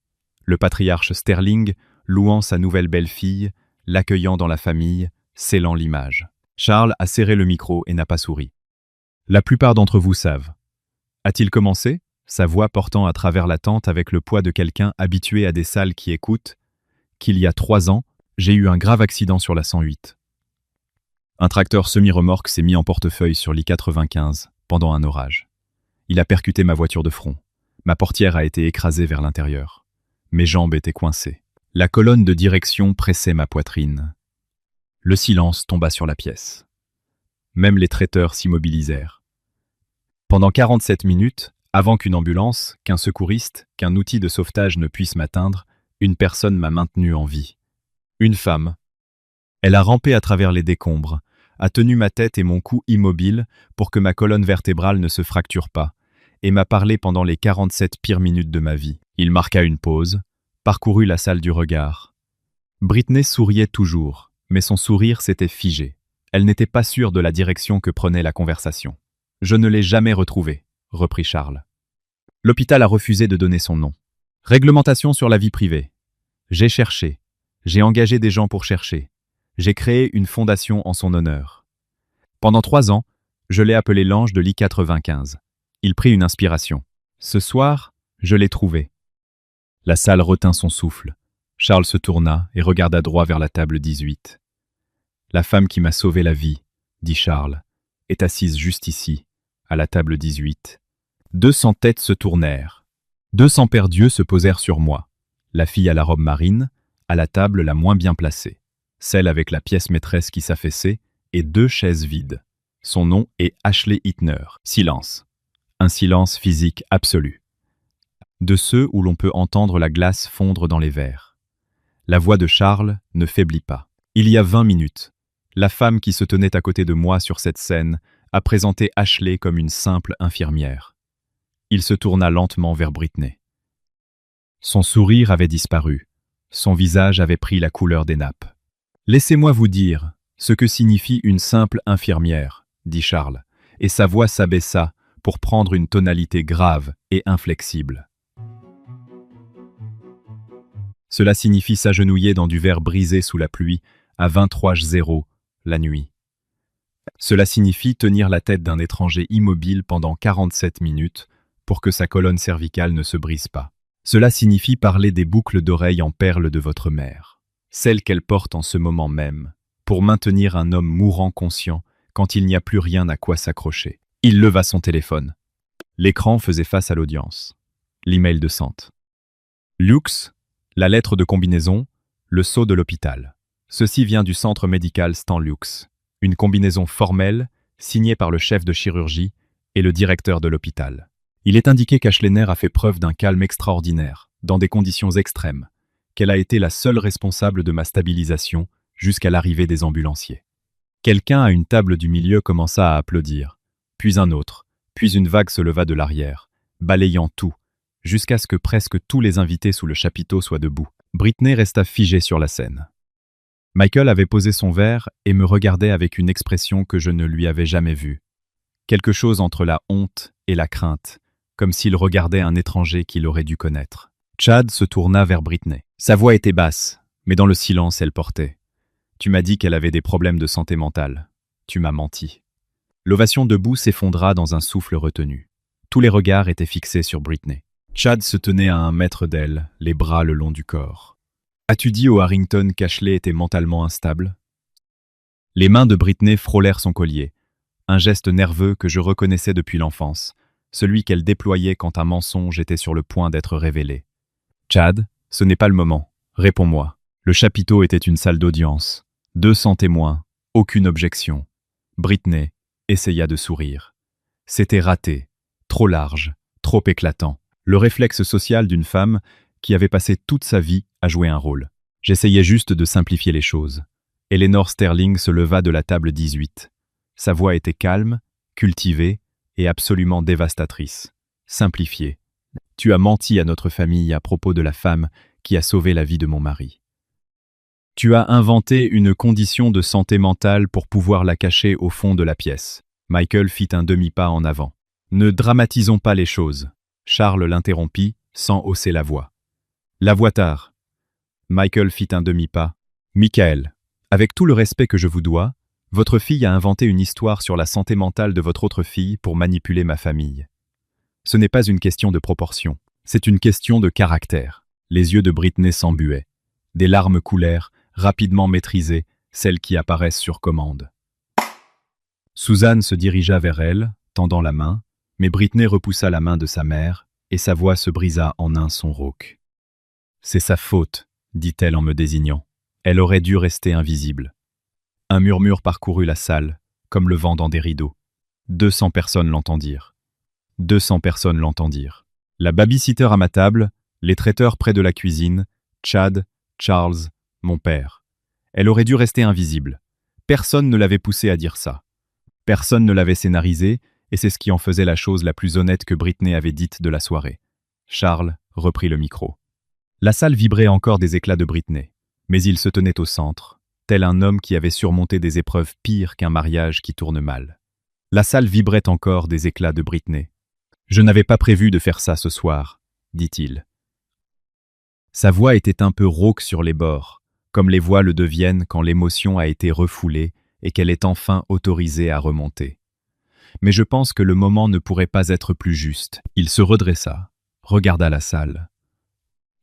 Le patriarche Sterling, louant sa nouvelle belle-fille, l'accueillant dans la famille, scellant l'image. Charles a serré le micro et n'a pas souri. La plupart d'entre vous savent. A-t-il commencé? Sa voix portant à travers la tente avec le poids de quelqu'un habitué à des salles qui écoutent, qu'il y a 3 ans, j'ai eu un grave accident sur la 108. Un tracteur semi-remorque s'est mis en portefeuille sur l'I-95 pendant un orage. Il a percuté ma voiture de front. Ma portière a été écrasée vers l'intérieur. Mes jambes étaient coincées. La colonne de direction pressait ma poitrine. Le silence tomba sur la pièce. Même les traiteurs s'immobilisèrent. Pendant 47 minutes, avant qu'une ambulance, qu'un secouriste, qu'un outil de sauvetage ne puisse m'atteindre, une personne m'a maintenu en vie. Une femme. Elle a rampé à travers les décombres, a tenu ma tête et mon cou immobiles pour que ma colonne vertébrale ne se fracture pas, et m'a parlé pendant les 47 pires minutes de ma vie. Il marqua une pause, parcourut la salle du regard. Britney souriait toujours, mais son sourire s'était figé. Elle n'était pas sûre de la direction que prenait la conversation. « Je ne l'ai jamais retrouvée », reprit Charles. L'hôpital a refusé de donner son nom. Réglementation sur la vie privée. J'ai cherché. J'ai engagé des gens pour chercher. J'ai créé une fondation en son honneur. Pendant 3 ans, je l'ai appelé l'ange de l'I-95. Il prit une inspiration. Ce soir, je l'ai trouvé. La salle retint son souffle. Charles se tourna et regarda droit vers la table 18. La femme qui m'a sauvé la vie, dit Charles, est assise juste ici, à la table 18. 200 têtes se tournèrent. 200 paires d'yeux se posèrent sur moi. La fille à la robe marine, à la table la moins bien placée. Celle avec la pièce maîtresse qui s'affaissait et 2 chaises vides. Son nom est Ashley Hitner. Silence. Un silence physique absolu. De ceux où l'on peut entendre la glace fondre dans les verres. La voix de Charles ne faiblit pas. Il y a 20 minutes, la femme qui se tenait à côté de moi sur cette scène a présenté Ashley comme une simple infirmière. Il se tourna lentement vers Britney. Son sourire avait disparu. Son visage avait pris la couleur des nappes. « Laissez-moi vous dire ce que signifie une simple infirmière, » dit Charles, et sa voix s'abaissa pour prendre une tonalité grave et inflexible. « Cela signifie s'agenouiller dans du verre brisé sous la pluie à 23h0 la nuit. Cela signifie tenir la tête d'un étranger immobile pendant 47 minutes pour que sa colonne cervicale ne se brise pas. Cela signifie parler des boucles d'oreilles en perles de votre mère, celles qu'elle porte en ce moment même, pour maintenir un homme mourant conscient quand il n'y a plus rien à quoi s'accrocher. Il leva son téléphone. L'écran faisait face à l'audience. L'email de Sante. Lux, la lettre de combinaison, le sceau de l'hôpital. Ceci vient du centre médical Stan Lux. Une combinaison formelle, signée par le chef de chirurgie et le directeur de l'hôpital. Il est indiqué qu'Ashlener a fait preuve d'un calme extraordinaire, dans des conditions extrêmes, qu'elle a été la seule responsable de ma stabilisation jusqu'à l'arrivée des ambulanciers. Quelqu'un à une table du milieu commença à applaudir, puis un autre, puis une vague se leva de l'arrière, balayant tout, jusqu'à ce que presque tous les invités sous le chapiteau soient debout. Britney resta figée sur la scène. Michael avait posé son verre et me regardait avec une expression que je ne lui avais jamais vue. Quelque chose entre la honte et la crainte, comme s'il regardait un étranger qu'il aurait dû connaître. Chad se tourna vers Britney. Sa voix était basse, mais dans le silence elle portait. Tu m'as dit qu'elle avait des problèmes de santé mentale. Tu m'as menti. L'ovation debout s'effondra dans un souffle retenu. Tous les regards étaient fixés sur Britney. Chad se tenait à 1 mètre d'elle, les bras le long du corps. As-tu dit au Harrington qu'Ashley était mentalement instable? Les mains de Britney frôlèrent son collier, un geste nerveux que je reconnaissais depuis l'enfance, celui qu'elle déployait quand un mensonge était sur le point d'être révélé. Chad, ce n'est pas le moment, réponds-moi. Le chapiteau était une salle d'audience. 200 témoins, aucune objection. Britney essaya de sourire. C'était raté, trop large, trop éclatant. Le réflexe social d'une femme qui avait passé toute sa vie à jouer un rôle. J'essayais juste de simplifier les choses. Eleanor Sterling se leva de la table 18. Sa voix était calme, cultivée et absolument dévastatrice. Simplifiée. Tu as menti à notre famille à propos de la femme qui a sauvé la vie de mon mari. Tu as inventé une condition de santé mentale pour pouvoir la cacher au fond de la pièce. Michael fit un demi-pas en avant. Ne dramatisons pas les choses. Charles l'interrompit sans hausser la voix. La voix tard. Michael fit un demi-pas. Michael, avec tout le respect que je vous dois, votre fille a inventé une histoire sur la santé mentale de votre autre fille pour manipuler ma famille. Ce n'est pas une question de proportion, c'est une question de caractère. Les yeux de Britney s'embuaient. Des larmes coulèrent, rapidement maîtrisées, celles qui apparaissent sur commande. Suzanne se dirigea vers elle, tendant la main, mais Britney repoussa la main de sa mère et sa voix se brisa en un son rauque. C'est sa faute, dit-elle en me désignant. Elle aurait dû rester invisible. Un murmure parcourut la salle, comme le vent dans des rideaux. 200 personnes l'entendirent. 200 personnes l'entendirent. La babysitter à ma table, les traiteurs près de la cuisine, Chad, Charles, mon père. Elle aurait dû rester invisible. Personne ne l'avait poussée à dire ça. Personne ne l'avait scénarisé, et c'est ce qui en faisait la chose la plus honnête que Britney avait dite de la soirée. Charles reprit le micro. La salle vibrait encore des éclats de Britney, mais il se tenait au centre, tel un homme qui avait surmonté des épreuves pires qu'un mariage qui tourne mal. La salle vibrait encore des éclats de Britney. « Je n'avais pas prévu de faire ça ce soir, » dit-il. Sa voix était un peu rauque sur les bords, comme les voix le deviennent quand l'émotion a été refoulée et qu'elle est enfin autorisée à remonter. Mais je pense que le moment ne pourrait pas être plus juste. Il se redressa, regarda la salle.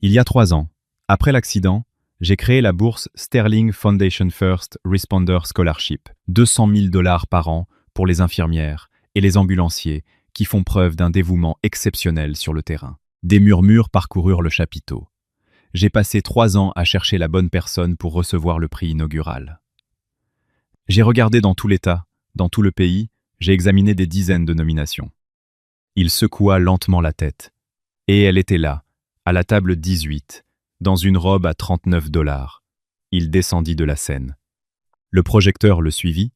Il y a 3 ans, après l'accident, j'ai créé la bourse Sterling Foundation First Responder Scholarship, 200 000 $ par an pour les infirmières et les ambulanciers qui font preuve d'un dévouement exceptionnel sur le terrain. Des murmures parcoururent le chapiteau. J'ai passé 3 ans à chercher la bonne personne pour recevoir le prix inaugural. J'ai regardé dans tout l'État, dans tout le pays, j'ai examiné des dizaines de nominations. Il secoua lentement la tête. Et elle était là, à la table 18, dans une robe à 39 $. Il descendit de la scène. Le projecteur le suivit,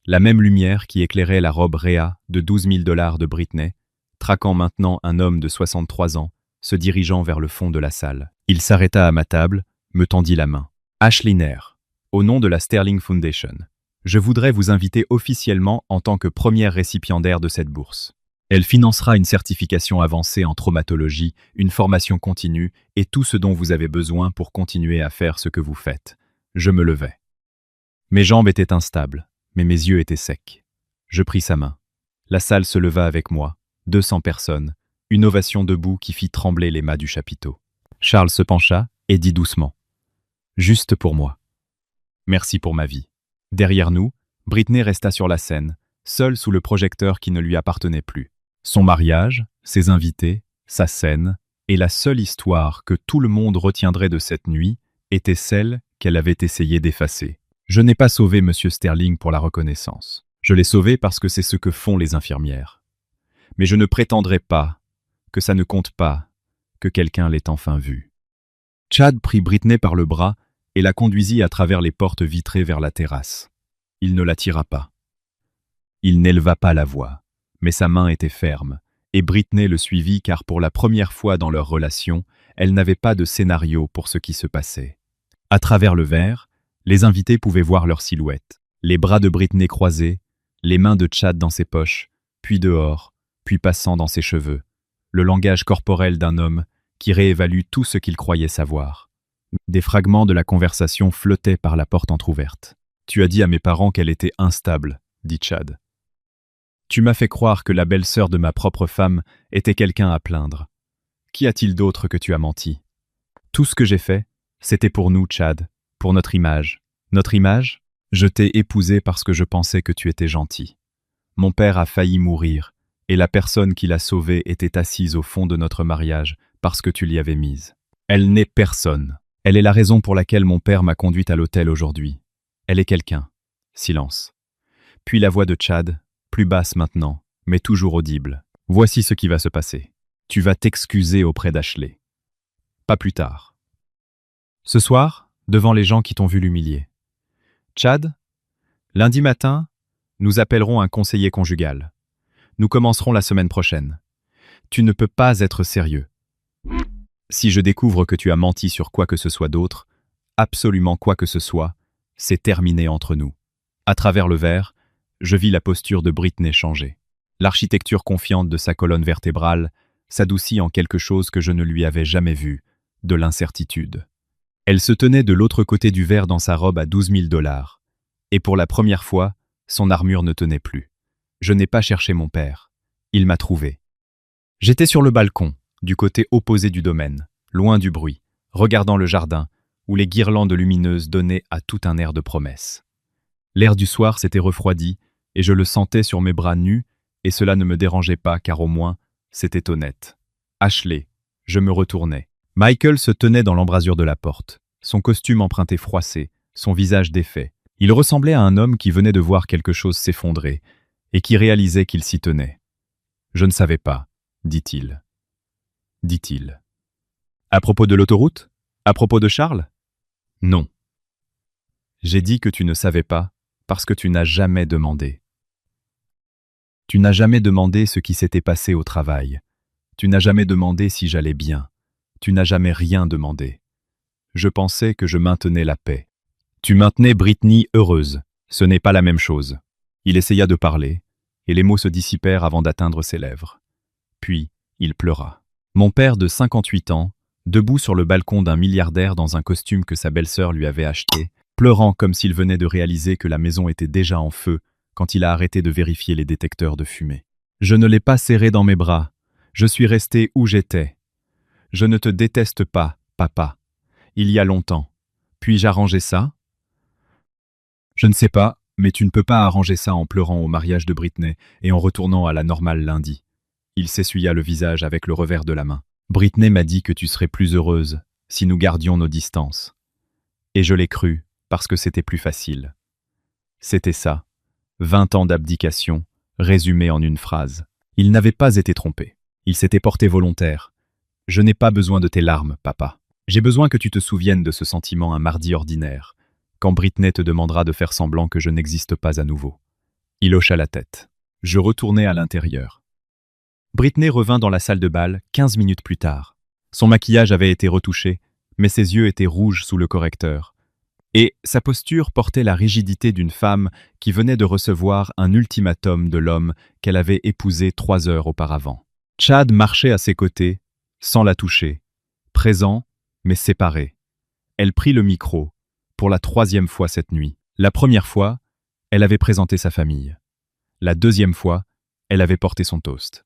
la même lumière qui éclairait la robe Réa de 12 000 $ de Britney, traquant maintenant un homme de 63 ans, se dirigeant vers le fond de la salle. Il s'arrêta à ma table, me tendit la main. Ashlener, au nom de la Sterling Foundation, je voudrais vous inviter officiellement en tant que première récipiendaire de cette bourse. Elle financera une certification avancée en traumatologie, une formation continue et tout ce dont vous avez besoin pour continuer à faire ce que vous faites. Je me levai. Mes jambes étaient instables, mais mes yeux étaient secs. Je pris sa main. La salle se leva avec moi, 200 personnes, une ovation debout qui fit trembler les mâts du chapiteau. Charles se pencha et dit doucement « Juste pour moi. Merci pour ma vie. » Derrière nous, Britney resta sur la scène, seule sous le projecteur qui ne lui appartenait plus. Son mariage, ses invités, sa scène, et la seule histoire que tout le monde retiendrait de cette nuit était celle qu'elle avait essayé d'effacer. Je n'ai pas sauvé M. Sterling pour la reconnaissance. Je l'ai sauvé parce que c'est ce que font les infirmières. Mais je ne prétendrai pas que ça ne compte pas, que quelqu'un l'ait enfin vue. Chad prit Britney par le bras et la conduisit à travers les portes vitrées vers la terrasse. Il ne la tira pas. Il n'éleva pas la voix, mais sa main était ferme, et Britney le suivit car pour la première fois dans leur relation, elle n'avait pas de scénario pour ce qui se passait. À travers le verre, les invités pouvaient voir leur silhouette, les bras de Britney croisés, les mains de Chad dans ses poches, puis dehors, puis passant dans ses cheveux, le langage corporel d'un homme qui réévalue tout ce qu'il croyait savoir. Des fragments de la conversation flottaient par la porte entr'ouverte. « Tu as dit à mes parents qu'elle était instable, » dit Chad. « Tu m'as fait croire que la belle-sœur de ma propre femme était quelqu'un à plaindre. Qu'y a-t-il d'autre que tu as menti? Tout ce que j'ai fait, c'était pour nous, Chad, pour notre image. Notre image? Je t'ai épousé parce que je pensais que tu étais gentil. Mon père a failli mourir, et la personne qui l'a sauvé était assise au fond de notre mariage parce que tu l'y avais mise. Elle n'est personne. Elle est la raison pour laquelle mon père m'a conduite à l'hôtel aujourd'hui. Elle est quelqu'un. » Silence. Puis la voix de Chad, plus basse maintenant, mais toujours audible. « Voici ce qui va se passer. Tu vas t'excuser auprès d'Ashley. Pas plus tard. Ce soir, devant les gens qui t'ont vu l'humilier. Chad, lundi matin, nous appellerons un conseiller conjugal. Nous commencerons la semaine prochaine. Tu ne peux pas être sérieux. Si je découvre que tu as menti sur quoi que ce soit d'autre, absolument quoi que ce soit, c'est terminé entre nous. » À travers le verre, je vis la posture de Britney changer. L'architecture confiante de sa colonne vertébrale s'adoucit en quelque chose que je ne lui avais jamais vu, de l'incertitude. Elle se tenait de l'autre côté du verre dans sa robe à 12 000 $. Et pour la première fois, son armure ne tenait plus. Je n'ai pas cherché mon père. Il m'a trouvé. J'étais sur le balcon, du côté opposé du domaine, loin du bruit, regardant le jardin, où les guirlandes lumineuses donnaient à tout un air de promesse. L'air du soir s'était refroidi, et je le sentais sur mes bras nus, et cela ne me dérangeait pas car au moins, c'était honnête. Ashley, je me retournai. Michael se tenait dans l'embrasure de la porte, son costume emprunté froissé, son visage défait. Il ressemblait à un homme qui venait de voir quelque chose s'effondrer, et qui réalisait qu'il s'y tenait. « Je ne savais pas, » dit-il. Dit-il. « À propos de l'autoroute? À propos de Charles? » Non. J'ai dit que tu ne savais pas, parce que tu n'as jamais demandé. Tu n'as jamais demandé ce qui s'était passé au travail. Tu n'as jamais demandé si j'allais bien. Tu n'as jamais rien demandé. Je pensais que je maintenais la paix. Tu maintenais Britney heureuse. Ce n'est pas la même chose. Il essaya de parler, et les mots se dissipèrent avant d'atteindre ses lèvres. Puis, il pleura. Mon père de 58 ans, debout sur le balcon d'un milliardaire dans un costume que sa belle-sœur lui avait acheté, pleurant comme s'il venait de réaliser que la maison était déjà en feu quand il a arrêté de vérifier les détecteurs de fumée. Je ne l'ai pas serré dans mes bras. Je suis resté où j'étais. Je ne te déteste pas, papa. Il y a longtemps. Puis-je arranger ça? Je ne sais pas, mais tu ne peux pas arranger ça en pleurant au mariage de Britney et en retournant à la normale lundi. Il s'essuya le visage avec le revers de la main. Britney m'a dit que tu serais plus heureuse si nous gardions nos distances. Et je l'ai cru, parce que c'était plus facile. C'était ça. 20 ans d'abdication, résumés en une phrase. Il n'avait pas été trompé. Il s'était porté volontaire. Je n'ai pas besoin de tes larmes, papa. J'ai besoin que tu te souviennes de ce sentiment un mardi ordinaire, quand Britney te demandera de faire semblant que je n'existe pas à nouveau. Il hocha la tête. Je retournai à l'intérieur. Britney revint dans la salle de bal 15 minutes plus tard. Son maquillage avait été retouché, mais ses yeux étaient rouges sous le correcteur. Et sa posture portait la rigidité d'une femme qui venait de recevoir un ultimatum de l'homme qu'elle avait épousé 3 heures auparavant. Chad marchait à ses côtés, sans la toucher, présent, mais séparé. Elle prit le micro, pour la 3e fois cette nuit. La première fois, elle avait présenté sa famille. La 2e fois, elle avait porté son toast.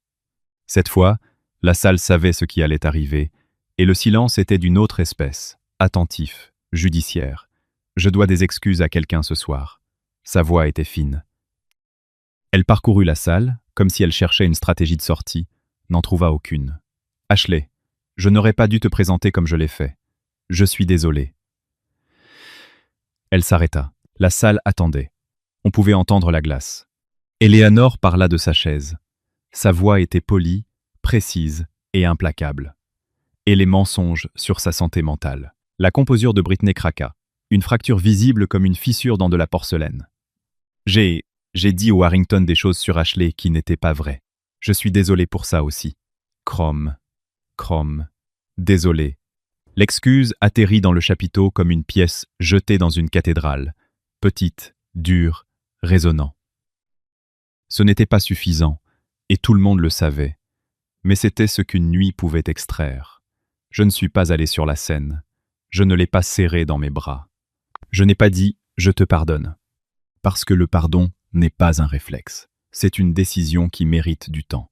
Cette fois, la salle savait ce qui allait arriver, et le silence était d'une autre espèce, attentif, judiciaire. Je dois des excuses à quelqu'un ce soir. Sa voix était fine. Elle parcourut la salle, comme si elle cherchait une stratégie de sortie, n'en trouva aucune. Ashley, je n'aurais pas dû te présenter comme je l'ai fait. Je suis désolé. Elle s'arrêta. La salle attendait. On pouvait entendre la glace. Eleanor parla de sa chaise. Sa voix était polie, précise et implacable. Et les mensonges sur sa santé mentale. La composure de Britney craqua. Une fracture visible comme une fissure dans de la porcelaine. J'ai dit au Harrington des choses sur Ashley qui n'étaient pas vraies. Je suis désolé pour ça aussi. Crom. Désolé. L'excuse atterrit dans le chapiteau comme une pièce jetée dans une cathédrale. Petite, dure, résonnant. Ce n'était pas suffisant, et tout le monde le savait. Mais c'était ce qu'une nuit pouvait extraire. Je ne suis pas allé sur la scène. Je ne l'ai pas serré dans mes bras. Je n'ai pas dit « je te pardonne ». Parce que le pardon n'est pas un réflexe. C'est une décision qui mérite du temps.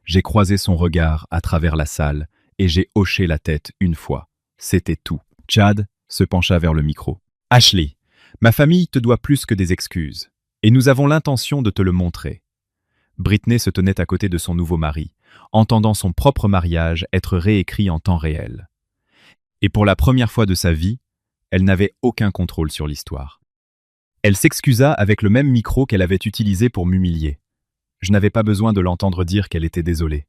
J'ai croisé son regard à travers la salle et j'ai hoché la tête une fois. C'était tout. Chad se pencha vers le micro. « Ashley, ma famille te doit plus que des excuses. Et nous avons l'intention de te le montrer. » Britney se tenait à côté de son nouveau mari, entendant son propre mariage être réécrit en temps réel. Et pour la première fois de sa vie, elle n'avait aucun contrôle sur l'histoire. Elle s'excusa avec le même micro qu'elle avait utilisé pour m'humilier. Je n'avais pas besoin de l'entendre dire qu'elle était désolée.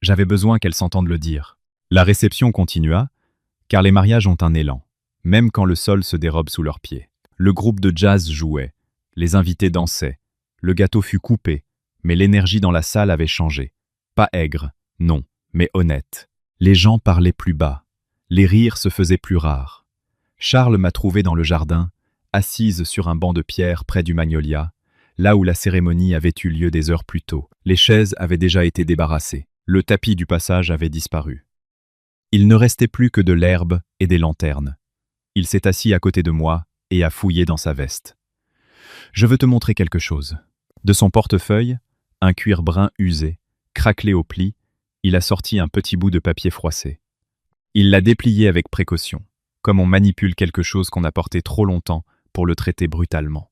J'avais besoin qu'elle s'entende le dire. La réception continua, car les mariages ont un élan, même quand le sol se dérobe sous leurs pieds. Le groupe de jazz jouait, les invités dansaient, le gâteau fut coupé, mais l'énergie dans la salle avait changé. Pas aigre, non, mais honnête. Les gens parlaient plus bas, les rires se faisaient plus rares. Charles m'a trouvée dans le jardin, assise sur un banc de pierre près du magnolia, là où la cérémonie avait eu lieu des heures plus tôt. Les chaises avaient déjà été débarrassées. Le tapis du passage avait disparu. Il ne restait plus que de l'herbe et des lanternes. Il s'est assis à côté de moi et a fouillé dans sa veste. « Je veux te montrer quelque chose. » De son portefeuille, un cuir brun usé, craquelé au pli, il a sorti un petit bout de papier froissé. Il l'a déplié avec précaution, comme on manipule quelque chose qu'on a porté trop longtemps pour le traiter brutalement.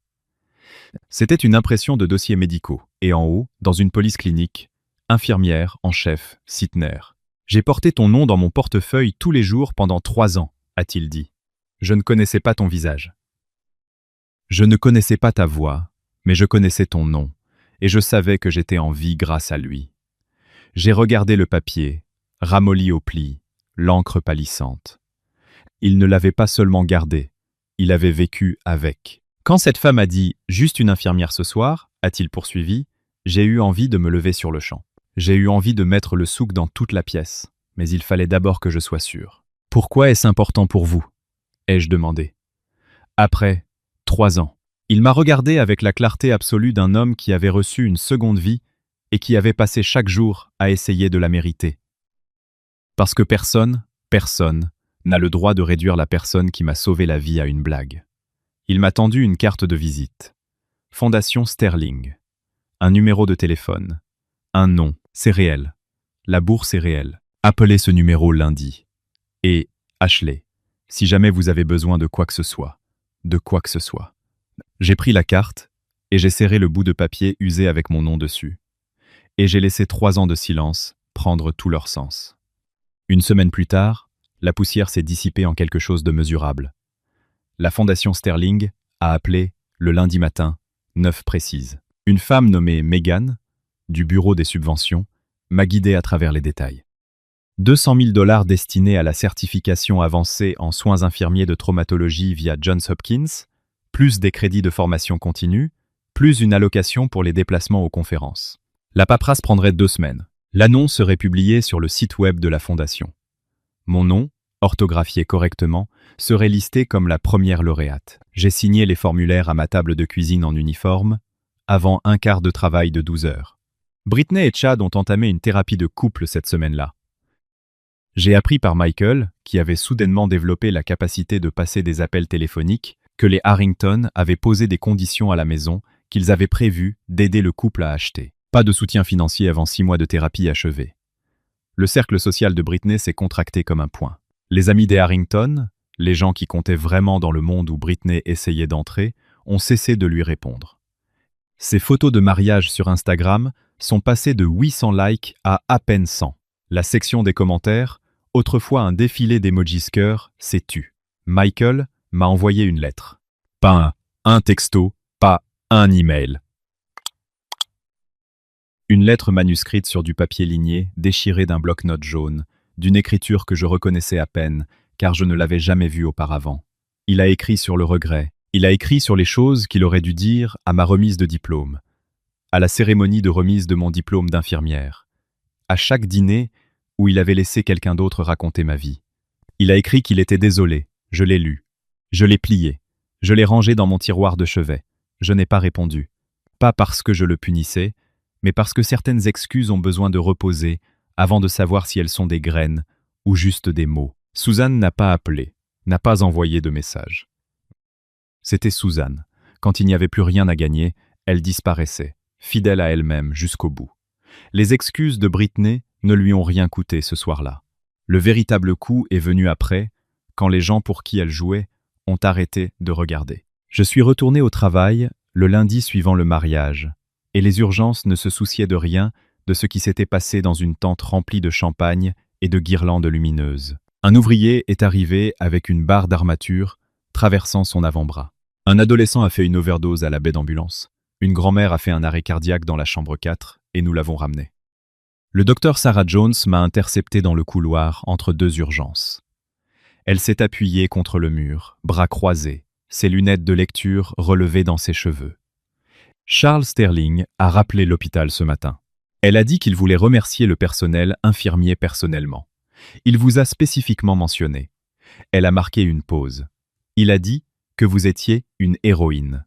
C'était une impression de dossiers médicaux, et en haut, dans une police clinique, infirmière en chef, Sittner. « J'ai porté ton nom dans mon portefeuille tous les jours pendant 3 ans, a-t-il dit. Je ne connaissais pas ton visage. Je ne connaissais pas ta voix, mais je connaissais ton nom, et je savais que j'étais en vie grâce à lui. J'ai regardé le papier, ramolli au pli, l'encre pâlissante. Il ne l'avait pas seulement gardé, il avait vécu avec. Quand cette femme a dit « juste une infirmière ce soir », a-t-il poursuivi, j'ai eu envie de me lever sur le champ. J'ai eu envie de mettre le souk dans toute la pièce, mais il fallait d'abord que je sois sûr. « Pourquoi est-ce important pour vous ?» ai-je demandé. Après 3 ans, il m'a regardé avec la clarté absolue d'un homme qui avait reçu une seconde vie et qui avait passé chaque jour à essayer de la mériter. Parce que personne n'a le droit de réduire la personne qui m'a sauvé la vie à une blague. Il m'a tendu une carte de visite. Fondation Sterling. Un numéro de téléphone. Un nom, c'est réel. La bourse est réelle. Appelez ce numéro lundi. Et Ashley, si jamais vous avez besoin de quoi que ce soit. De quoi que ce soit. J'ai pris la carte et j'ai serré le bout de papier usé avec mon nom dessus. Et j'ai laissé 3 ans de silence prendre tout leur sens. Une semaine plus tard, la poussière s'est dissipée en quelque chose de mesurable. La Fondation Sterling a appelé, le lundi matin, 9 précises. Une femme nommée Megan, du bureau des subventions, m'a guidé à travers les détails. 200 000 $ destinés à la certification avancée en soins infirmiers de traumatologie via Johns Hopkins, plus des crédits de formation continue, plus une allocation pour les déplacements aux conférences. La paperasse prendrait 2 semaines. L'annonce serait publiée sur le site web de la Fondation. Mon nom, orthographiée correctement, serait listée comme la première lauréate. J'ai signé les formulaires à ma table de cuisine en uniforme, avant un quart de travail de 12 heures. Britney et Chad ont entamé une thérapie de couple cette semaine-là. J'ai appris par Michael, qui avait soudainement développé la capacité de passer des appels téléphoniques, que les Harrington avaient posé des conditions à la maison qu'ils avaient prévu d'aider le couple à acheter. Pas de soutien financier avant 6 mois de thérapie achevée. Le cercle social de Britney s'est contracté comme un point. Les amis des Harrington, les gens qui comptaient vraiment dans le monde où Britney essayait d'entrer, ont cessé de lui répondre. Ses photos de mariage sur Instagram sont passées de 800 likes à peine 100. La section des commentaires, autrefois un défilé d'emojis cœur, s'est tue. Michael m'a envoyé une lettre. Pas un texto, pas un email. Une lettre manuscrite sur du papier ligné, déchirée d'un bloc-notes jaune, d'une écriture que je reconnaissais à peine, car je ne l'avais jamais vue auparavant. Il a écrit sur le regret. Il a écrit sur les choses qu'il aurait dû dire à ma remise de diplôme, à la cérémonie de remise de mon diplôme d'infirmière, à chaque dîner où il avait laissé quelqu'un d'autre raconter ma vie. Il a écrit qu'il était désolé. Je l'ai lu. Je l'ai plié. Je l'ai rangé dans mon tiroir de chevet. Je n'ai pas répondu. Pas parce que je le punissais, mais parce que certaines excuses ont besoin de reposer avant de savoir si elles sont des graines ou juste des mots. Suzanne n'a pas appelé, n'a pas envoyé de message. C'était Suzanne. Quand il n'y avait plus rien à gagner, elle disparaissait, fidèle à elle-même jusqu'au bout. Les excuses de Britney ne lui ont rien coûté ce soir-là. Le véritable coup est venu après, quand les gens pour qui elle jouait ont arrêté de regarder. Je suis retourné au travail le lundi suivant le mariage, et les urgences ne se souciaient de rien de ce qui s'était passé dans une tente remplie de champagne et de guirlandes lumineuses. Un ouvrier est arrivé avec une barre d'armature traversant son avant-bras. Un adolescent a fait une overdose à la baie d'ambulance. Une grand-mère a fait un arrêt cardiaque dans la chambre 4 et nous l'avons ramené. Le docteur Sarah Jones m'a intercepté dans le couloir entre deux urgences. Elle s'est appuyée contre le mur, bras croisés, ses lunettes de lecture relevées dans ses cheveux. Charles Sterling a rappelé l'hôpital ce matin. Elle a dit qu'il voulait remercier le personnel infirmier personnellement. Il vous a spécifiquement mentionné. Elle a marqué une pause. Il a dit que vous étiez une héroïne.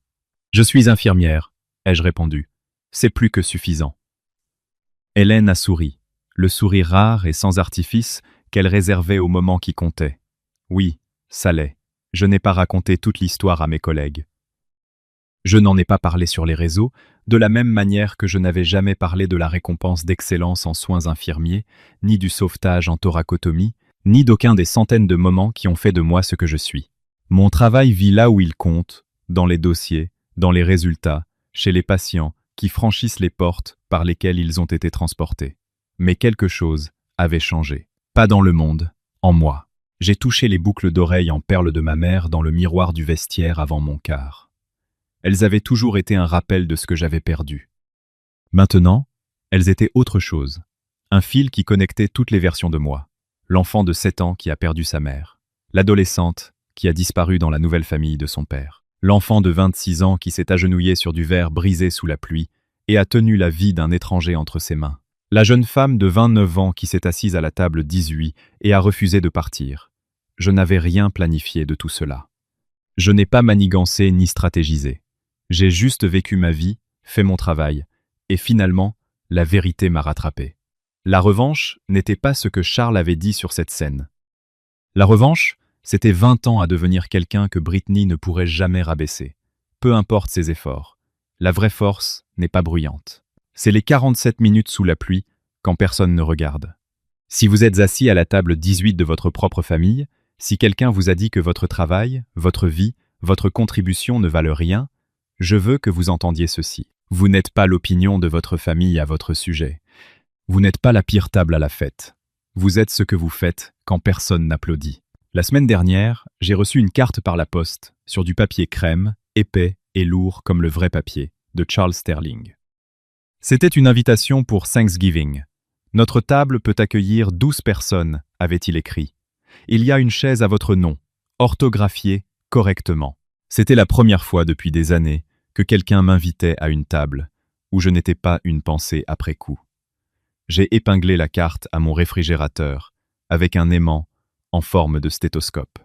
Je suis infirmière, ai-je répondu. C'est plus que suffisant. Hélène a souri, le sourire rare et sans artifice qu'elle réservait au moment qui comptait. Oui, ça l'est. Je n'ai pas raconté toute l'histoire à mes collègues. Je n'en ai pas parlé sur les réseaux, de la même manière que je n'avais jamais parlé de la récompense d'excellence en soins infirmiers, ni du sauvetage en thoracotomie, ni d'aucun des centaines de moments qui ont fait de moi ce que je suis. Mon travail vit là où il compte, dans les dossiers, dans les résultats, chez les patients qui franchissent les portes par lesquelles ils ont été transportés. Mais quelque chose avait changé. Pas dans le monde, en moi. J'ai touché les boucles d'oreilles en perles de ma mère dans le miroir du vestiaire avant mon quart. Elles avaient toujours été un rappel de ce que j'avais perdu. Maintenant, elles étaient autre chose. Un fil qui connectait toutes les versions de moi. L'enfant de 7 ans qui a perdu sa mère. L'adolescente qui a disparu dans la nouvelle famille de son père. L'enfant de 26 ans qui s'est agenouillé sur du verre brisé sous la pluie et a tenu la vie d'un étranger entre ses mains. La jeune femme de 29 ans qui s'est assise à la table 18 et a refusé de partir. Je n'avais rien planifié de tout cela. Je n'ai pas manigancé ni stratégisé. J'ai juste vécu ma vie, fait mon travail, et finalement, la vérité m'a rattrapé. La revanche n'était pas ce que Charles avait dit sur cette scène. La revanche, c'était 20 ans à devenir quelqu'un que Britney ne pourrait jamais rabaisser. Peu importe ses efforts. La vraie force n'est pas bruyante. C'est les 47 minutes sous la pluie, quand personne ne regarde. Si vous êtes assis à la table 18 de votre propre famille, si quelqu'un vous a dit que votre travail, votre vie, votre contribution ne valent rien, je veux que vous entendiez ceci. Vous n'êtes pas l'opinion de votre famille à votre sujet. Vous n'êtes pas la pire table à la fête. Vous êtes ce que vous faites quand personne n'applaudit. La semaine dernière, j'ai reçu une carte par la poste, sur du papier crème, épais et lourd comme le vrai papier, de Charles Sterling. C'était une invitation pour Thanksgiving. Notre table peut accueillir 12 personnes, avait-il écrit. Il y a une chaise à votre nom, orthographiée correctement. C'était la première fois depuis des années que quelqu'un m'invitait à une table, où je n'étais pas une pensée après coup. J'ai épinglé la carte à mon réfrigérateur, avec un aimant, en forme de stéthoscope.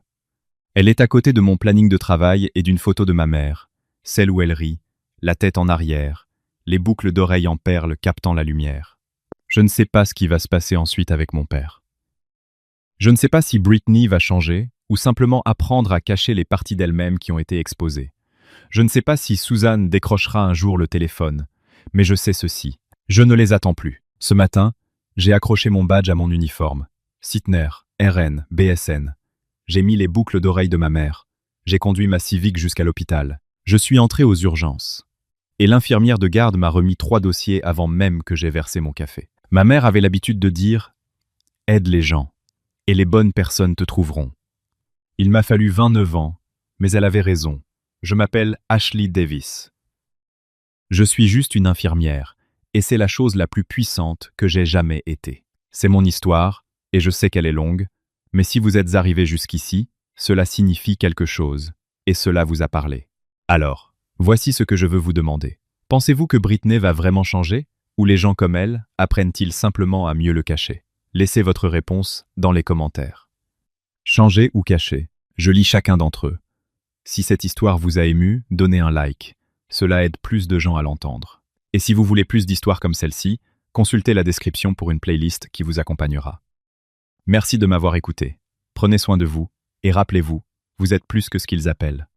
Elle est à côté de mon planning de travail et d'une photo de ma mère, celle où elle rit, la tête en arrière, les boucles d'oreilles en perles captant la lumière. Je ne sais pas ce qui va se passer ensuite avec mon père. Je ne sais pas si Britney va changer ou simplement apprendre à cacher les parties d'elle-même qui ont été exposées. Je ne sais pas si Suzanne décrochera un jour le téléphone, mais je sais ceci. Je ne les attends plus. Ce matin, j'ai accroché mon badge à mon uniforme. Sytner, RN, BSN. J'ai mis les boucles d'oreilles de ma mère. J'ai conduit ma Civic jusqu'à l'hôpital. Je suis entré aux urgences. Et l'infirmière de garde m'a remis 3 dossiers avant même que j'aie versé mon café. Ma mère avait l'habitude de dire « Aide les gens, et les bonnes personnes te trouveront ». Il m'a fallu 29 ans, mais elle avait raison. Je m'appelle Ashley Davis. Je suis juste une infirmière, et c'est la chose la plus puissante que j'ai jamais été. C'est mon histoire, et je sais qu'elle est longue, mais si vous êtes arrivé jusqu'ici, cela signifie quelque chose, et cela vous a parlé. Alors, voici ce que je veux vous demander. Pensez-vous que Britney va vraiment changer, ou les gens comme elle apprennent-ils simplement à mieux le cacher? Laissez votre réponse dans les commentaires. Changer ou cacher? Je lis chacun d'entre eux. Si cette histoire vous a ému, donnez un like. Cela aide plus de gens à l'entendre. Et si vous voulez plus d'histoires comme celle-ci, consultez la description pour une playlist qui vous accompagnera. Merci de m'avoir écouté. Prenez soin de vous, et rappelez-vous, vous êtes plus que ce qu'ils appellent.